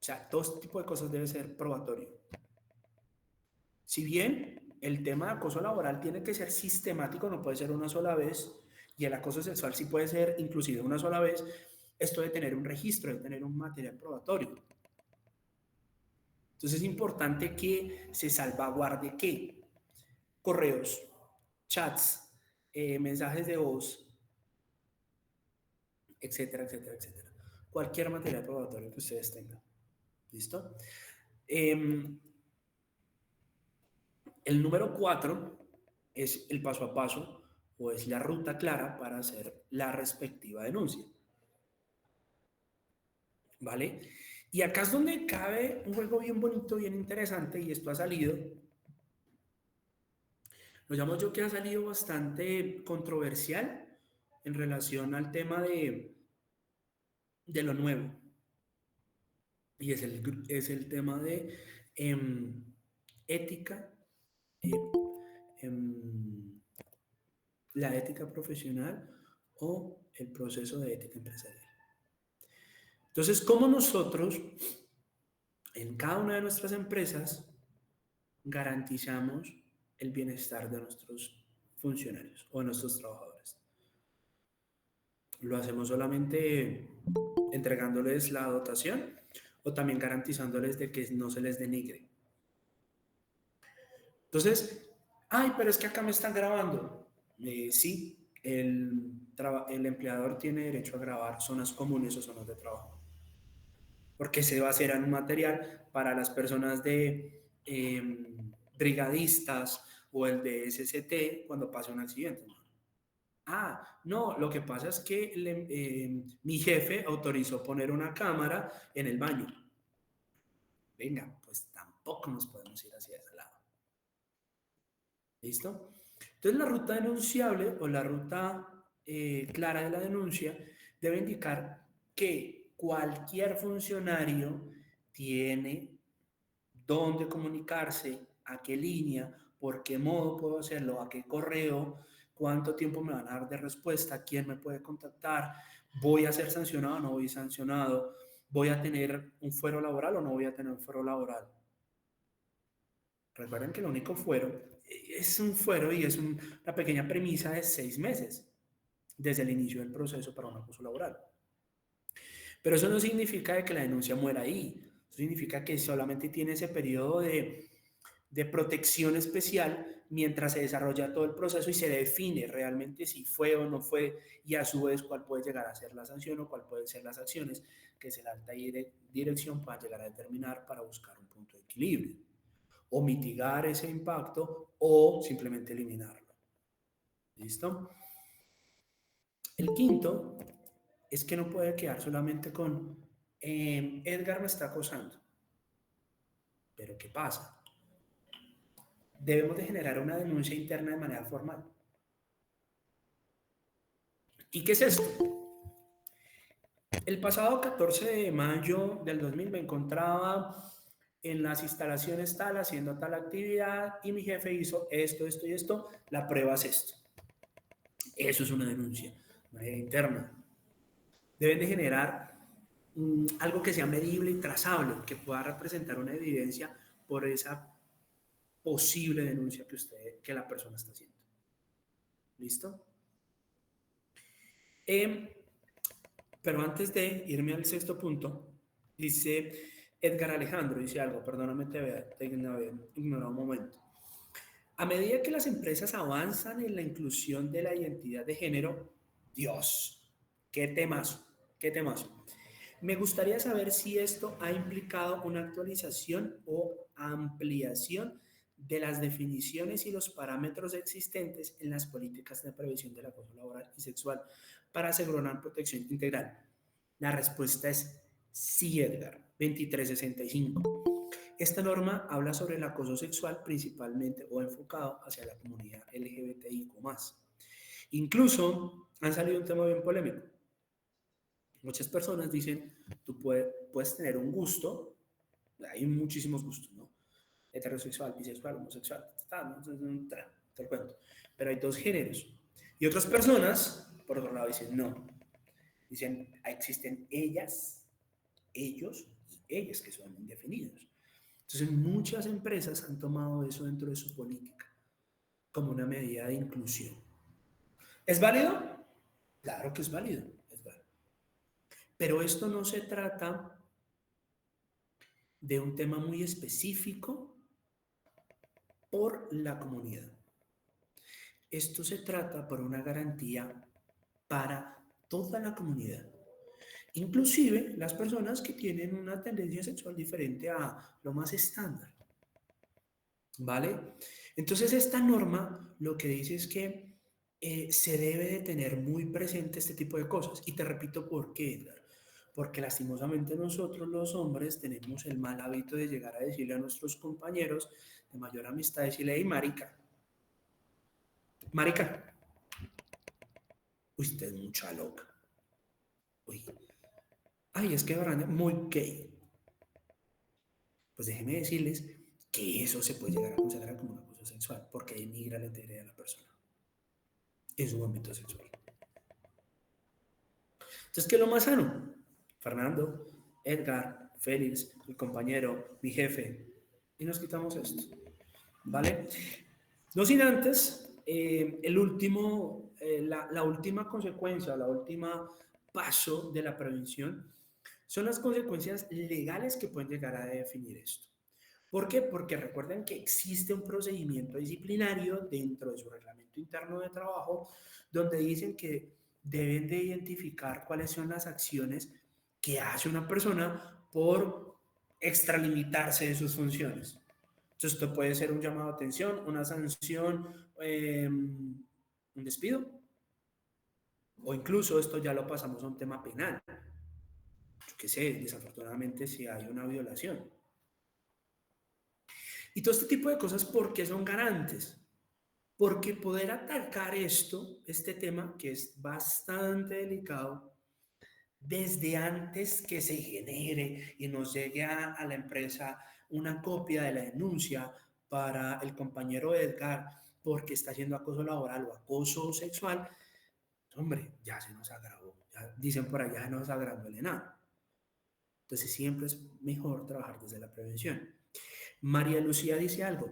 O sea, todo este tipo de cosas debe ser probatorio. Si bien el tema de acoso laboral tiene que ser sistemático, no puede ser una sola vez, y el acoso sexual sí puede ser inclusive una sola vez, esto de tener un registro, de tener un material probatorio. Entonces es importante que se salvaguarde que correos, chats, mensajes de voz, etcétera, etcétera, etcétera. Cualquier material probatorio que ustedes tengan. ¿Listo? El número 4 es el paso a paso o es la ruta clara para hacer la respectiva denuncia. ¿Vale? Y acá es donde cabe un juego bien bonito, bien interesante, y esto ha salido, lo llamo yo que ha salido bastante controversial en relación al tema de lo nuevo. Y es el tema de ética, eh, em, la ética profesional o el proceso de ética empresarial. Entonces, ¿cómo nosotros en cada una de nuestras empresas garantizamos el bienestar de nuestros funcionarios o de nuestros trabajadores? ¿Lo hacemos solamente entregándoles la dotación o también garantizándoles de que no se les denigre? Entonces, ay, pero es que acá me están grabando. Sí, el empleador tiene derecho a grabar zonas comunes o zonas de trabajo, porque se va a hacer en un material para las personas de brigadistas o el de SCT cuando pase un accidente. Ah, no, lo que pasa es que mi jefe autorizó poner una cámara en el baño. Venga, pues tampoco nos podemos ir hacia ese lado. ¿Listo? Entonces la ruta denunciable o la ruta clara de la denuncia debe indicar que cualquier funcionario tiene dónde comunicarse, a qué línea, por qué modo puedo hacerlo, a qué correo, cuánto tiempo me van a dar de respuesta, quién me puede contactar, voy a ser sancionado o no voy a ser sancionado, voy a tener un fuero laboral o no voy a tener un fuero laboral. Recuerden que el único fuero es un fuero y es una pequeña premisa de 6 meses desde el inicio del proceso para un acoso laboral. Pero eso no significa que la denuncia muera ahí. Eso significa que solamente tiene ese periodo de protección especial mientras se desarrolla todo el proceso y se define realmente si fue o no fue y a su vez cuál puede llegar a ser la sanción o cuál pueden ser las acciones que la alta dirección pueda llegar a determinar para buscar un punto de equilibrio o mitigar ese impacto o simplemente eliminarlo. ¿Listo? El quinto es que no puede quedar solamente con Edgar me está acosando. Pero ¿qué pasa? Debemos de generar una denuncia interna de manera formal. ¿Y qué es esto? El pasado 14 de mayo del 2000 me encontraba en las instalaciones tal, haciendo tal actividad y mi jefe hizo esto, esto y esto, la prueba es esto. Eso es una denuncia de manera interna. Deben de generar algo que sea medible y trazable, que pueda representar una evidencia por esa posible denuncia que la persona está haciendo. ¿Listo? Pero antes de irme al sexto punto, dice Edgar Alejandro, dice algo, perdóname, te ignorado un momento. A medida que las empresas avanzan en la inclusión de la identidad de género, Dios, qué temazo, qué temazo. Me gustaría saber si esto ha implicado una actualización o ampliación de las definiciones y los parámetros existentes en las políticas de prevención del acoso laboral y sexual para asegurar una protección integral. La respuesta es sí, Edgar, 2365. Esta norma habla sobre el acoso sexual principalmente o enfocado hacia la comunidad LGBTIQ+. Incluso han salido un tema bien polémico. Muchas personas dicen, tú puedes tener un gusto, hay muchísimos gustos, ¿no? Heterosexual, bisexual, homosexual, te lo cuento. Pero hay dos géneros. Y otras personas, por otro lado, dicen, no. Dicen, existen ellas, ellos y ellas que son indefinidos. Entonces, muchas empresas han tomado eso dentro de su política como una medida de inclusión. ¿Es válido? Claro que es válido. Es válido. Pero esto no se trata de un tema muy específico por la comunidad. Esto se trata por una garantía para toda la comunidad, inclusive las personas que tienen una tendencia sexual diferente a lo más estándar. ¿Vale? Entonces esta norma lo que dice es que se debe de tener muy presente este tipo de cosas. Y te repito por qué, Edgar. Porque lastimosamente nosotros los hombres tenemos el mal hábito de llegar a decirle a nuestros compañeros de mayor amistad, decirle, hey, marica, marica, usted es mucha loca. Uy, ay, es que Brandon, muy gay. Pues déjenme decirles que eso se puede llegar a considerar como un abuso sexual, porque denigra la integridad de la persona en su ámbito sexual. Entonces, ¿qué es lo más sano? Fernando, Edgar, Félix, mi compañero, mi jefe, y nos quitamos esto, ¿vale? No sin antes, la última consecuencia, la última paso de la prevención son las consecuencias legales que pueden llegar a definir esto. ¿Por qué? Porque recuerden que existe un procedimiento disciplinario dentro de su reglamento interno de trabajo donde dicen que deben de identificar cuáles son las acciones que hace una persona por extralimitarse de sus funciones. Entonces, esto puede ser un llamado a atención, una sanción, un despido, o incluso esto ya lo pasamos a un tema penal. Yo qué sé, desafortunadamente si hay una violación. Y todo este tipo de cosas, ¿por qué son garantes? Porque poder atacar este tema, que es bastante delicado, desde antes que se genere y nos llegue a la empresa una copia de la denuncia para el compañero Edgar porque está haciendo acoso laboral o acoso sexual, hombre, ya se nos agravó. Ya dicen por allá, se nos agravó el enano. Entonces siempre es mejor trabajar desde la prevención. María Lucía dice algo.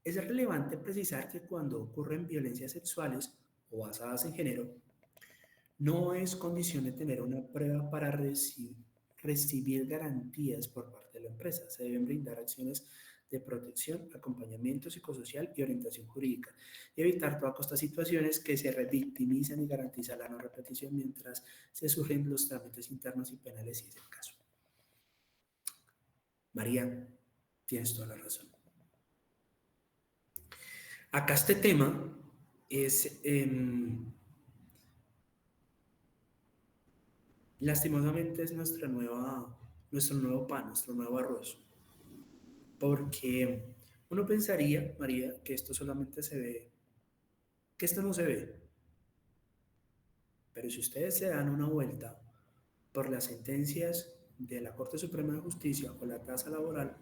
Es relevante precisar que cuando ocurren violencias sexuales o basadas en género, no es condición de tener una prueba para recibir garantías por parte de la empresa. Se deben brindar acciones de protección, acompañamiento psicosocial y orientación jurídica y evitar toda costa situaciones que se revictimizan y garantizan la no repetición mientras se surgen los trámites internos y penales si es el caso. María, tienes toda la razón. Acá este tema es, lastimosamente, es nuestro nuevo pan, nuestro nuevo arroz. Porque uno pensaría, María, que esto solamente se ve, que esto no se ve. Pero si ustedes se dan una vuelta por las sentencias de la Corte Suprema de Justicia o la tasa laboral,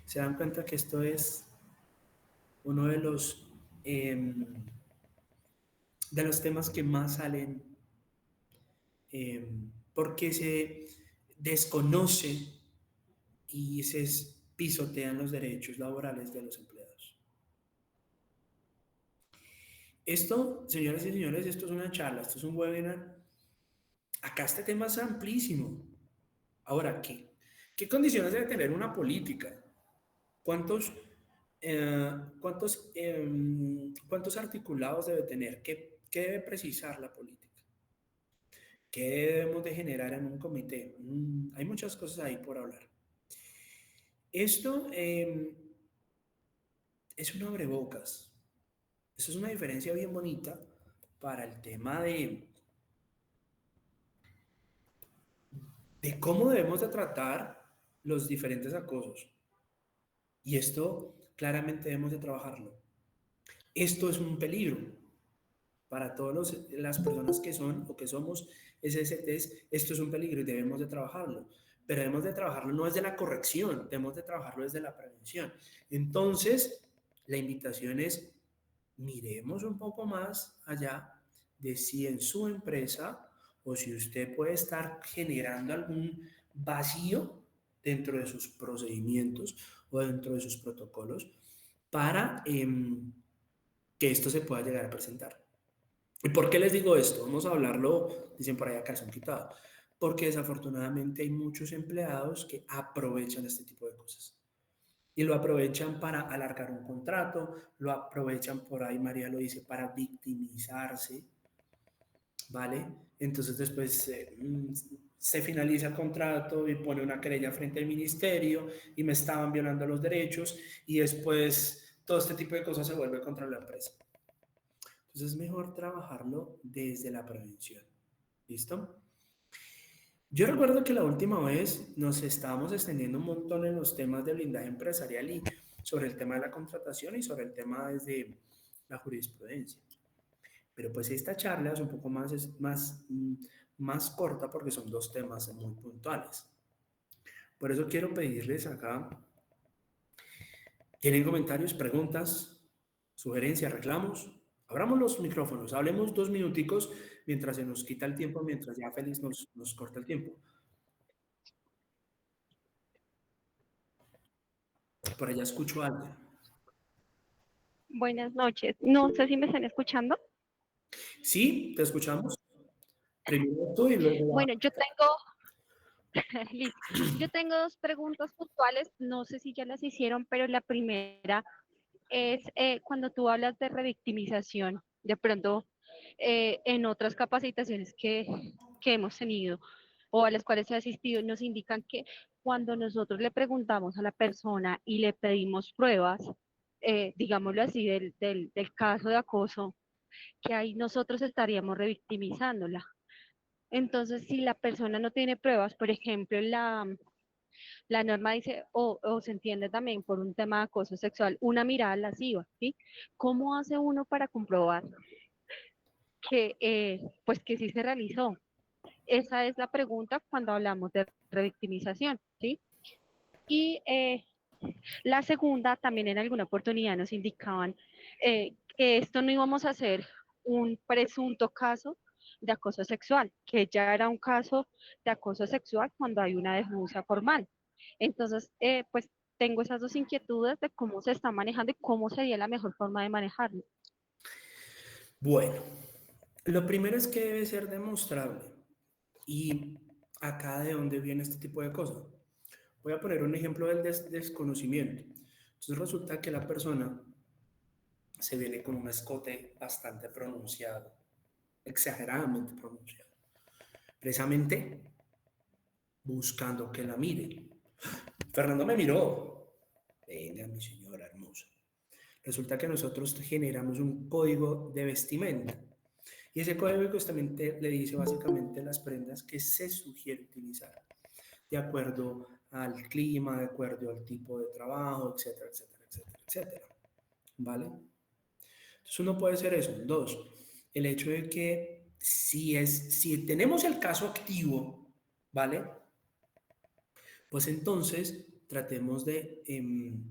se dan cuenta que esto es uno de los temas que más salen porque se desconoce y se pisotean los derechos laborales de los empleados. Esto, señoras y señores, esto es una charla, esto es un webinar. Acá este tema es amplísimo. Ahora, ¿qué condiciones debe tener una política? ¿Cuántos, cuántos articulados debe tener? ¿Qué debe precisar la política? ¿Qué debemos de generar en un comité? Hay muchas cosas ahí por hablar. Esto es un abrebocas. Eso es una diferencia bien bonita para el tema de cómo debemos de tratar los diferentes acosos. Y esto claramente debemos de trabajarlo. Esto es un peligro para todas las personas que son o que somos SSTs. Esto es un peligro y debemos de trabajarlo. Pero debemos de trabajarlo no desde la corrección, debemos de trabajarlo desde la prevención. Entonces, la invitación es, miremos un poco más allá de si en su empresa o si usted puede estar generando algún vacío dentro de sus procedimientos o dentro de sus protocolos para que esto se pueda llegar a presentar. ¿Y por qué les digo esto? Vamos a hablarlo, dicen por allá calzón quitado, porque desafortunadamente hay muchos empleados que aprovechan este tipo de cosas. Y lo aprovechan para alargar un contrato, lo aprovechan por ahí, María lo dice, para victimizarse, ¿vale? Entonces después se finaliza el contrato y pone una querella frente al ministerio y me estaban violando los derechos y después todo este tipo de cosas se vuelve contra la empresa. Entonces es mejor trabajarlo desde la prevención. ¿Listo? Yo recuerdo que la última vez nos estábamos extendiendo un montón en los temas de blindaje empresarial y sobre el tema de la contratación y sobre el tema desde la jurisprudencia. Pero pues esta charla es un poco más corta porque son dos temas muy puntuales. Por eso quiero pedirles acá ¿Tienen comentarios, preguntas, sugerencias, reclamos? Abramos los micrófonos, hablemos 2 minuticos mientras se nos quita el tiempo, mientras ya Félix nos corta el tiempo. Por allá escucho algo. Buenas noches. No sé si me están escuchando. Sí, te escuchamos. Primero tú y luego Bueno, yo tengo, listo. Yo tengo dos preguntas puntuales. No sé si ya las hicieron, pero la primera es cuando tú hablas de revictimización, de pronto en otras capacitaciones que hemos tenido o a las cuales he asistido, nos indican que cuando nosotros le preguntamos a la persona y le pedimos pruebas, digámoslo así, del caso de acoso, que ahí nosotros estaríamos revictimizándola. Entonces, si la persona no tiene pruebas, por ejemplo, la norma dice, o se entiende también por un tema de acoso sexual, una mirada lasciva, ¿sí? ¿Cómo hace uno para comprobar pues que sí se realizó? Esa es la pregunta cuando hablamos de revictimización, ¿sí? Y la segunda, también en alguna oportunidad nos indicaban que esto no íbamos a hacer un presunto caso de acoso sexual, que ya era un caso de acoso sexual cuando hay una denuncia formal. Entonces, pues tengo esas dos inquietudes de cómo se está manejando y cómo sería la mejor forma de manejarlo. Bueno, lo primero es que debe ser demostrable. Y acá de dónde viene este tipo de cosas. Voy a poner un ejemplo del desconocimiento. Entonces resulta que la persona se viene con un escote bastante pronunciado, exageradamente pronunciado, precisamente buscando que la miren. Fernando me miró. Venga, mi señora hermosa. Resulta que nosotros generamos un código de vestimenta. Y ese código justamente le dice básicamente las prendas que se sugiere utilizar, de acuerdo al clima, de acuerdo al tipo de trabajo, etcétera, etcétera, etcétera, etcétera. ¿Vale? Entonces uno puede ser eso. Dos, el hecho de que si tenemos el caso activo, ¿vale? Pues entonces tratemos de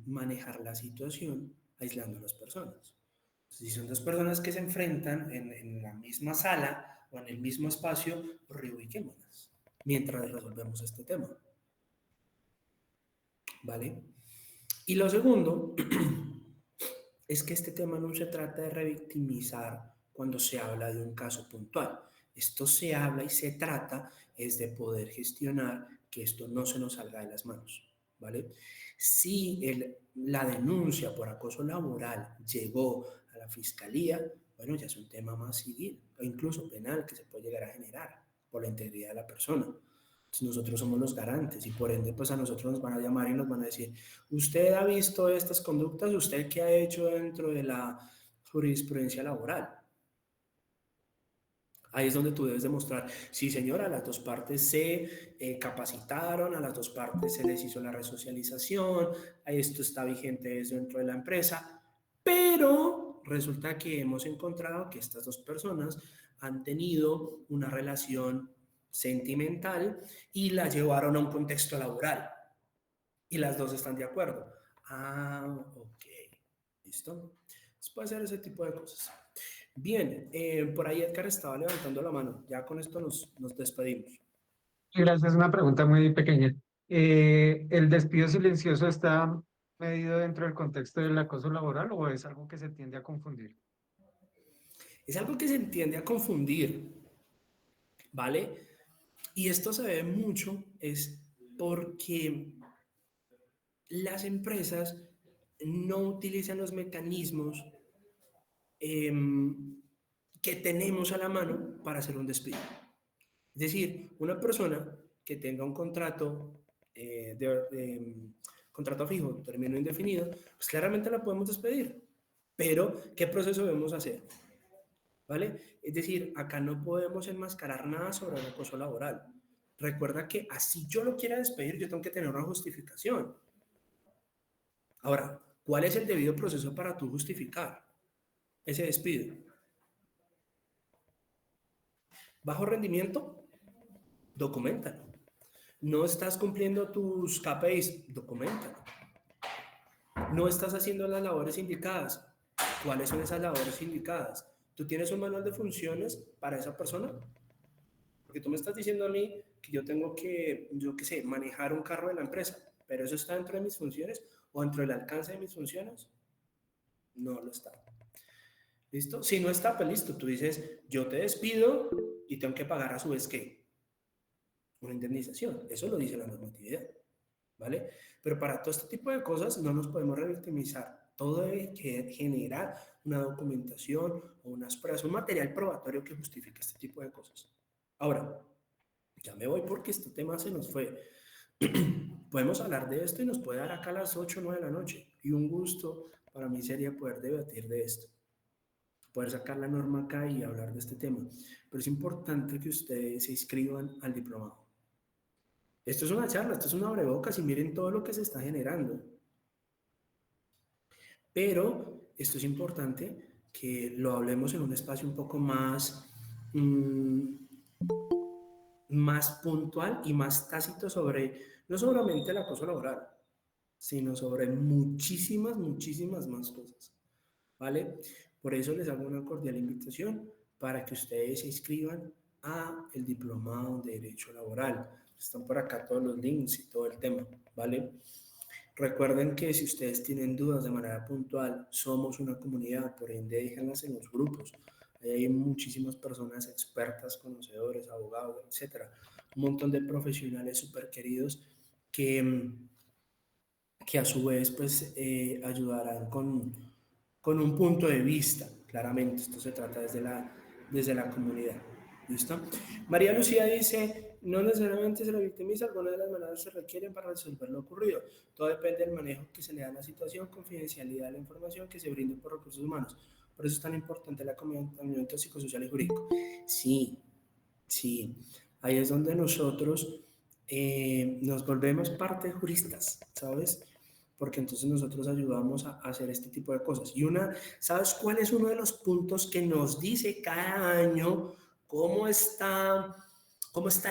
manejar la situación aislando a las personas. Si son dos personas que se enfrentan en la misma sala o en el mismo espacio, reubiquémonos mientras resolvemos este tema. ¿Vale? Y lo segundo es que este tema no se trata de revictimizar cuando se habla de un caso puntual. Esto se habla y se trata es de poder gestionar que esto no se nos salga de las manos. ¿Vale? Si la denuncia por acoso laboral llegó a la fiscalía, bueno, ya es un tema más civil o incluso penal que se puede llegar a generar por la integridad de la persona. Entonces nosotros somos los garantes y por ende pues a nosotros nos van a llamar y nos van a decir, usted ha visto estas conductas, usted qué ha hecho dentro de la jurisprudencia laboral. Ahí es donde tú debes demostrar, sí señora, las dos partes se capacitaron, a las dos partes se les hizo la resocialización, esto está vigente dentro de la empresa, pero resulta que hemos encontrado que estas dos personas han tenido una relación sentimental y la llevaron a un contexto laboral y las dos están de acuerdo. Ah, ok, listo. Entonces puede ser ese tipo de cosas. Bien, por ahí Edgar estaba levantando la mano. Ya con esto nos despedimos. Gracias, una pregunta muy pequeña. ¿El despido silencioso está medido dentro del contexto del acoso laboral o es algo que se tiende a confundir? Es algo que se tiende a confundir, ¿vale? Y esto se ve mucho es porque las empresas no utilizan los mecanismos eh, que tenemos a la mano para hacer un despido. Es decir, una persona que tenga un contrato, contrato fijo, término indefinido, pues claramente la podemos despedir. Pero, ¿qué proceso debemos hacer? ¿Vale? Es decir, acá no podemos enmascarar nada sobre el acoso laboral. Recuerda que así yo lo quiera despedir, yo tengo que tener una justificación. Ahora, ¿cuál es el debido proceso para tú justificar ese despido? ¿Bajo rendimiento? Documentalo. ¿No estás cumpliendo tus KPIs? Documentalo. No estás haciendo las labores indicadas. ¿Cuáles son esas labores indicadas? ¿Tú tienes un manual de funciones para esa persona? Porque tú me estás diciendo a mí que yo tengo que, yo qué sé, manejar un carro de la empresa, pero eso está dentro de mis funciones o dentro del alcance de mis funciones. No lo está. ¿Listo? Si no está, pues listo. Tú dices, yo te despido y tengo que pagar a su vez, ¿qué? Una indemnización. Eso lo dice la normatividad. ¿Vale? Pero para todo este tipo de cosas no nos podemos revictimizar. Todo debe generar una documentación o unas pruebas, un material probatorio que justifique este tipo de cosas. Ahora, ya me voy porque este tema se nos fue. Podemos hablar de esto y nos puede dar acá a las 8 o 9 de la noche. Y un gusto para mí sería poder debatir de esto, poder sacar la norma acá y hablar de este tema. Pero es importante que ustedes se inscriban al diplomado. Esto es una charla, esto es una abrebocas y miren todo lo que se está generando. Pero esto es importante que lo hablemos en un espacio un poco más, más puntual y más tácito sobre, no solamente el acoso laboral, sino sobre muchísimas, muchísimas más cosas. ¿Vale? Por eso les hago una cordial invitación para que ustedes se inscriban a el diplomado de Derecho Laboral. Están por acá todos los links y todo el tema, ¿vale? Recuerden que si ustedes tienen dudas de manera puntual, somos una comunidad, por ende déjenlas en los grupos. Ahí hay muchísimas personas expertas, conocedores, abogados, etcétera. Un montón de profesionales súper queridos que a su vez pues ayudarán con un punto de vista, claramente. Esto se trata desde la comunidad. ¿Listo? María Lucía dice, no necesariamente se le victimiza, algunas de las maneras se requieren para resolver lo ocurrido. Todo depende del manejo que se le da a la situación, confidencialidad de la información que se brinde por recursos humanos. Por eso es tan importante el acompañamiento psicosocial y jurídico. Sí, sí. Ahí es donde nosotros nos volvemos parte de juristas, ¿sabes? Porque entonces nosotros ayudamos a hacer este tipo de cosas. Y ¿sabes cuál es uno de los puntos que nos dice cada año cómo está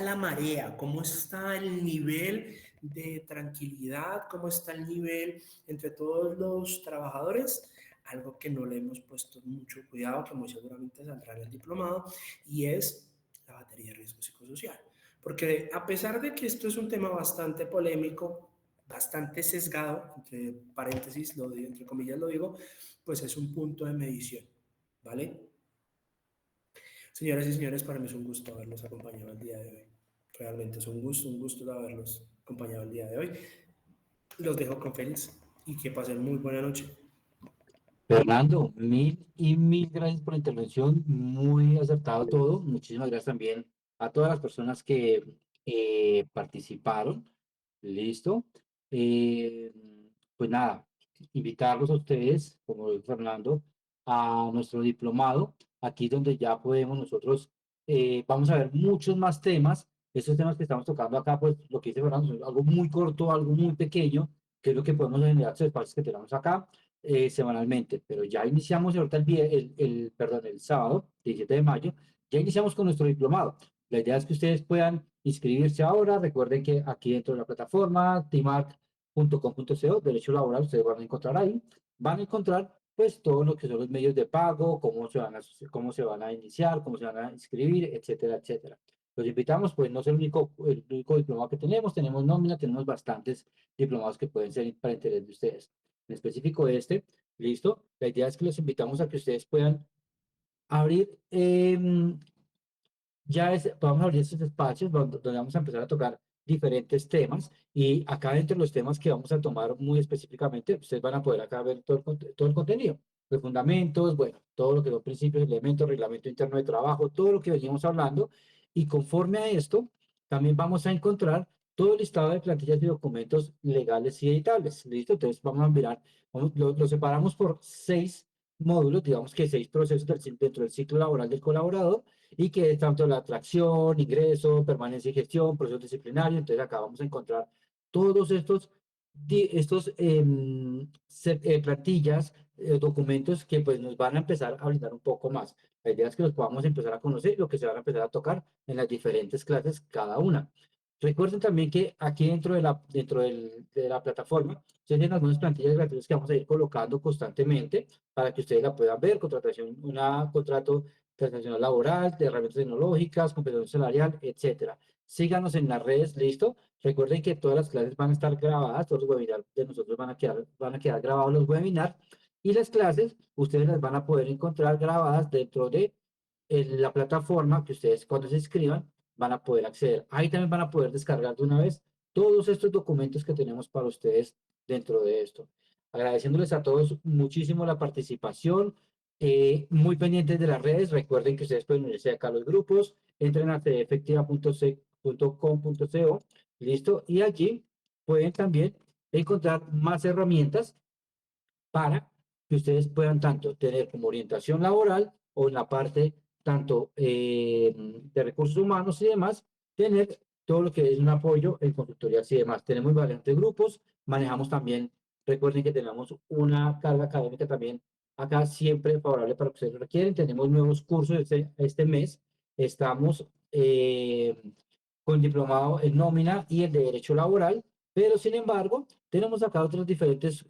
la marea, cómo está el nivel de tranquilidad, cómo está el nivel entre todos los trabajadores? Algo que no le hemos puesto mucho cuidado, que muy seguramente saldrá en el diplomado, y es la batería de riesgo psicosocial. Porque a pesar de que esto es un tema bastante polémico, bastante sesgado, entre paréntesis, entre comillas lo digo, pues es un punto de medición, ¿vale? Señoras y señores, para mí es un gusto haberlos acompañado el día de hoy. Realmente es un gusto haberlos acompañado el día de hoy. Los dejo con Félix y que pasen muy buena noche. Fernando, mil gracias por la intervención, muy acertado todo. Muchísimas gracias también a todas las personas que participaron. Listo. Eh, pues nada, invitarlos a ustedes, como dijo Fernando, a nuestro diplomado, aquí donde ya podemos nosotros, vamos a ver muchos más temas. Estos temas que estamos tocando acá, pues lo que dice Fernando, es algo muy corto, algo muy pequeño, que es lo que podemos generar los espacios que tenemos acá semanalmente, pero ya iniciamos ahorita perdón, el sábado, 17 de mayo, ya iniciamos con nuestro diplomado. La idea es que ustedes puedan inscribirse ahora. Recuerden que aquí dentro de la plataforma timarc.com.co, Derecho Laboral, ustedes van a encontrar ahí, van a encontrar pues todo lo que son los medios de pago, cómo se van a iniciar, cómo se van a inscribir, etcétera, etcétera. Los invitamos, pues no es el único diplomado que tenemos nómina, tenemos bastantes diplomados que pueden ser para interés de ustedes, en específico este, listo. La idea es que los invitamos a que ustedes puedan abrir, podamos abrir estos espacios donde vamos a empezar a tocar diferentes temas y acá dentro de los temas que vamos a tomar muy específicamente, ustedes van a poder acá ver todo el contenido, los fundamentos, bueno, todo lo que son principios, elementos, reglamento interno de trabajo, todo lo que venimos hablando y conforme a esto, también vamos a encontrar todo el listado de plantillas y documentos legales y editables, ¿listo? Entonces vamos a mirar, lo separamos por 6 módulos, digamos que 6 procesos dentro del ciclo laboral del colaborador y que es tanto la atracción, ingreso, permanencia y gestión, procesos disciplinarios. Entonces acá vamos a encontrar todos estos plantillas, documentos que pues nos van a empezar a brindar un poco más. La idea es que los podamos empezar a conocer y lo que se van a empezar a tocar en las diferentes clases cada una. Recuerden también que aquí de la plataforma, ustedes tienen algunas plantillas gratuitas que vamos a ir colocando constantemente para que ustedes la puedan ver, contrato transaccional laboral, de herramientas tecnológicas, compensación salarial, etcétera. Síganos en las redes, ¿listo? Recuerden que todas las clases van a estar grabadas, todos los webinars de nosotros van a quedar grabados los webinars y las clases ustedes las van a poder encontrar grabadas dentro de la plataforma que ustedes cuando se inscriban van a poder acceder. Ahí también van a poder descargar de una vez todos estos documentos que tenemos para ustedes dentro de esto. Agradeciéndoles a todos muchísimo la participación, muy pendientes de las redes. Recuerden que ustedes pueden unirse acá a los grupos, entren a cdefectiva.com.co, listo, y allí pueden también encontrar más herramientas para que ustedes puedan tanto tener como orientación laboral o en la parte tanto de recursos humanos y demás, tener todo lo que es un apoyo en consultorías y demás. Tenemos variantes grupos, manejamos también, recuerden que tenemos una carga académica también acá siempre favorable para lo que ustedes requieren. Tenemos nuevos cursos este mes, estamos con diplomado en nómina y el de derecho laboral, pero sin embargo, tenemos acá otros diferentes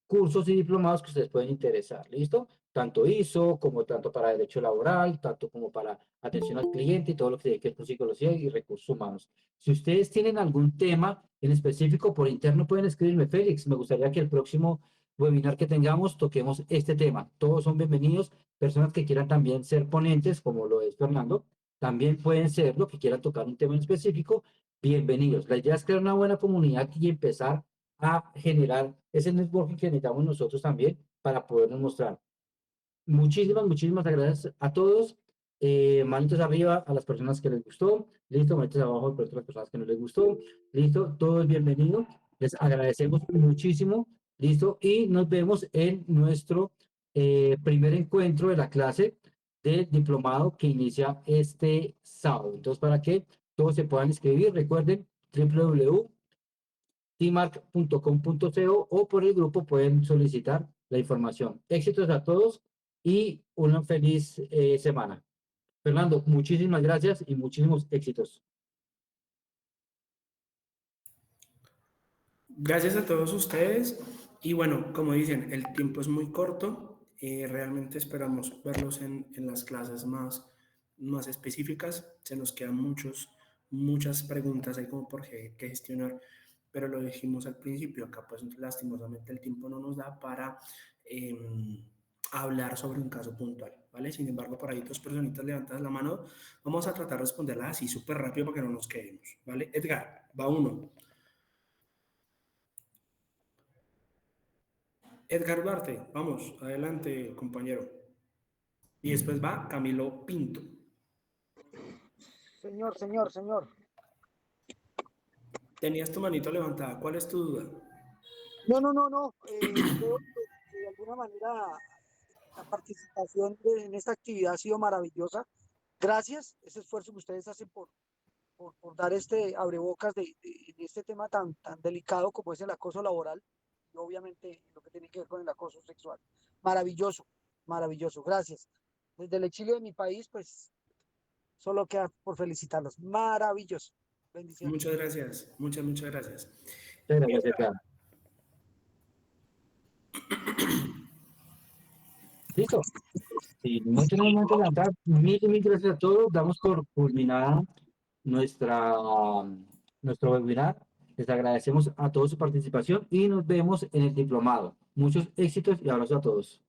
cursos y diplomados que ustedes pueden interesar, ¿listo? Tanto ISO, como tanto para derecho laboral, tanto como para atención al cliente y todo lo que tiene que ver con psicología y recursos humanos. Si ustedes tienen algún tema en específico por interno, pueden escribirme, Félix, me gustaría que el próximo webinar que tengamos toquemos este tema. Todos son bienvenidos, personas que quieran también ser ponentes, como lo es Fernando, también pueden ser lo que quieran tocar un tema en específico, bienvenidos. La idea es crear una buena comunidad y empezar a generar ese networking que necesitamos nosotros también para podernos mostrar. Muchísimas gracias a todos. Manitos arriba a las personas que les gustó. Listo, manitos abajo para las personas que no les gustó. Listo, todos bienvenidos. Les agradecemos muchísimo. Listo, y nos vemos en nuestro primer encuentro de la clase del diplomado que inicia este sábado. Entonces, para que todos se puedan inscribir, recuerden www.tmark.com.co o por el grupo pueden solicitar la información. Éxitos a todos y una feliz semana. Fernando, muchísimas gracias y muchísimos éxitos. Gracias a todos ustedes. Y bueno, como dicen, el tiempo es muy corto. Realmente esperamos verlos en las clases más específicas. Se nos quedan muchas preguntas ahí como por que gestionar, pero lo dijimos al principio, acá pues lastimosamente el tiempo no nos da para hablar sobre un caso puntual, ¿vale? Sin embargo, por ahí dos personitas levantadas la mano, vamos a tratar de responderlas así súper rápido para que no nos quedemos, ¿vale? Edgar, va uno. Edgar Duarte, vamos, adelante, compañero. Y después va Camilo Pinto. Señor. Tenías tu manito levantada, ¿cuál es tu duda? No. Creo que de alguna manera la participación en esta actividad ha sido maravillosa. Gracias, ese esfuerzo que ustedes hacen por dar este abrebocas de este tema tan delicado como es el acoso laboral y obviamente lo que tiene que ver con el acoso sexual. Maravilloso, gracias. Desde el exilio de mi país, pues solo queda por felicitarlos. Maravilloso. Bendiciones. Muchas gracias, muchas gracias. Gracias, Edgar. Listo. Si no tenemos más que levantar, mil gracias a todos. Damos por culminada nuestro webinar. Les agradecemos a todos su participación y nos vemos en el diplomado. Muchos éxitos y abrazos a todos.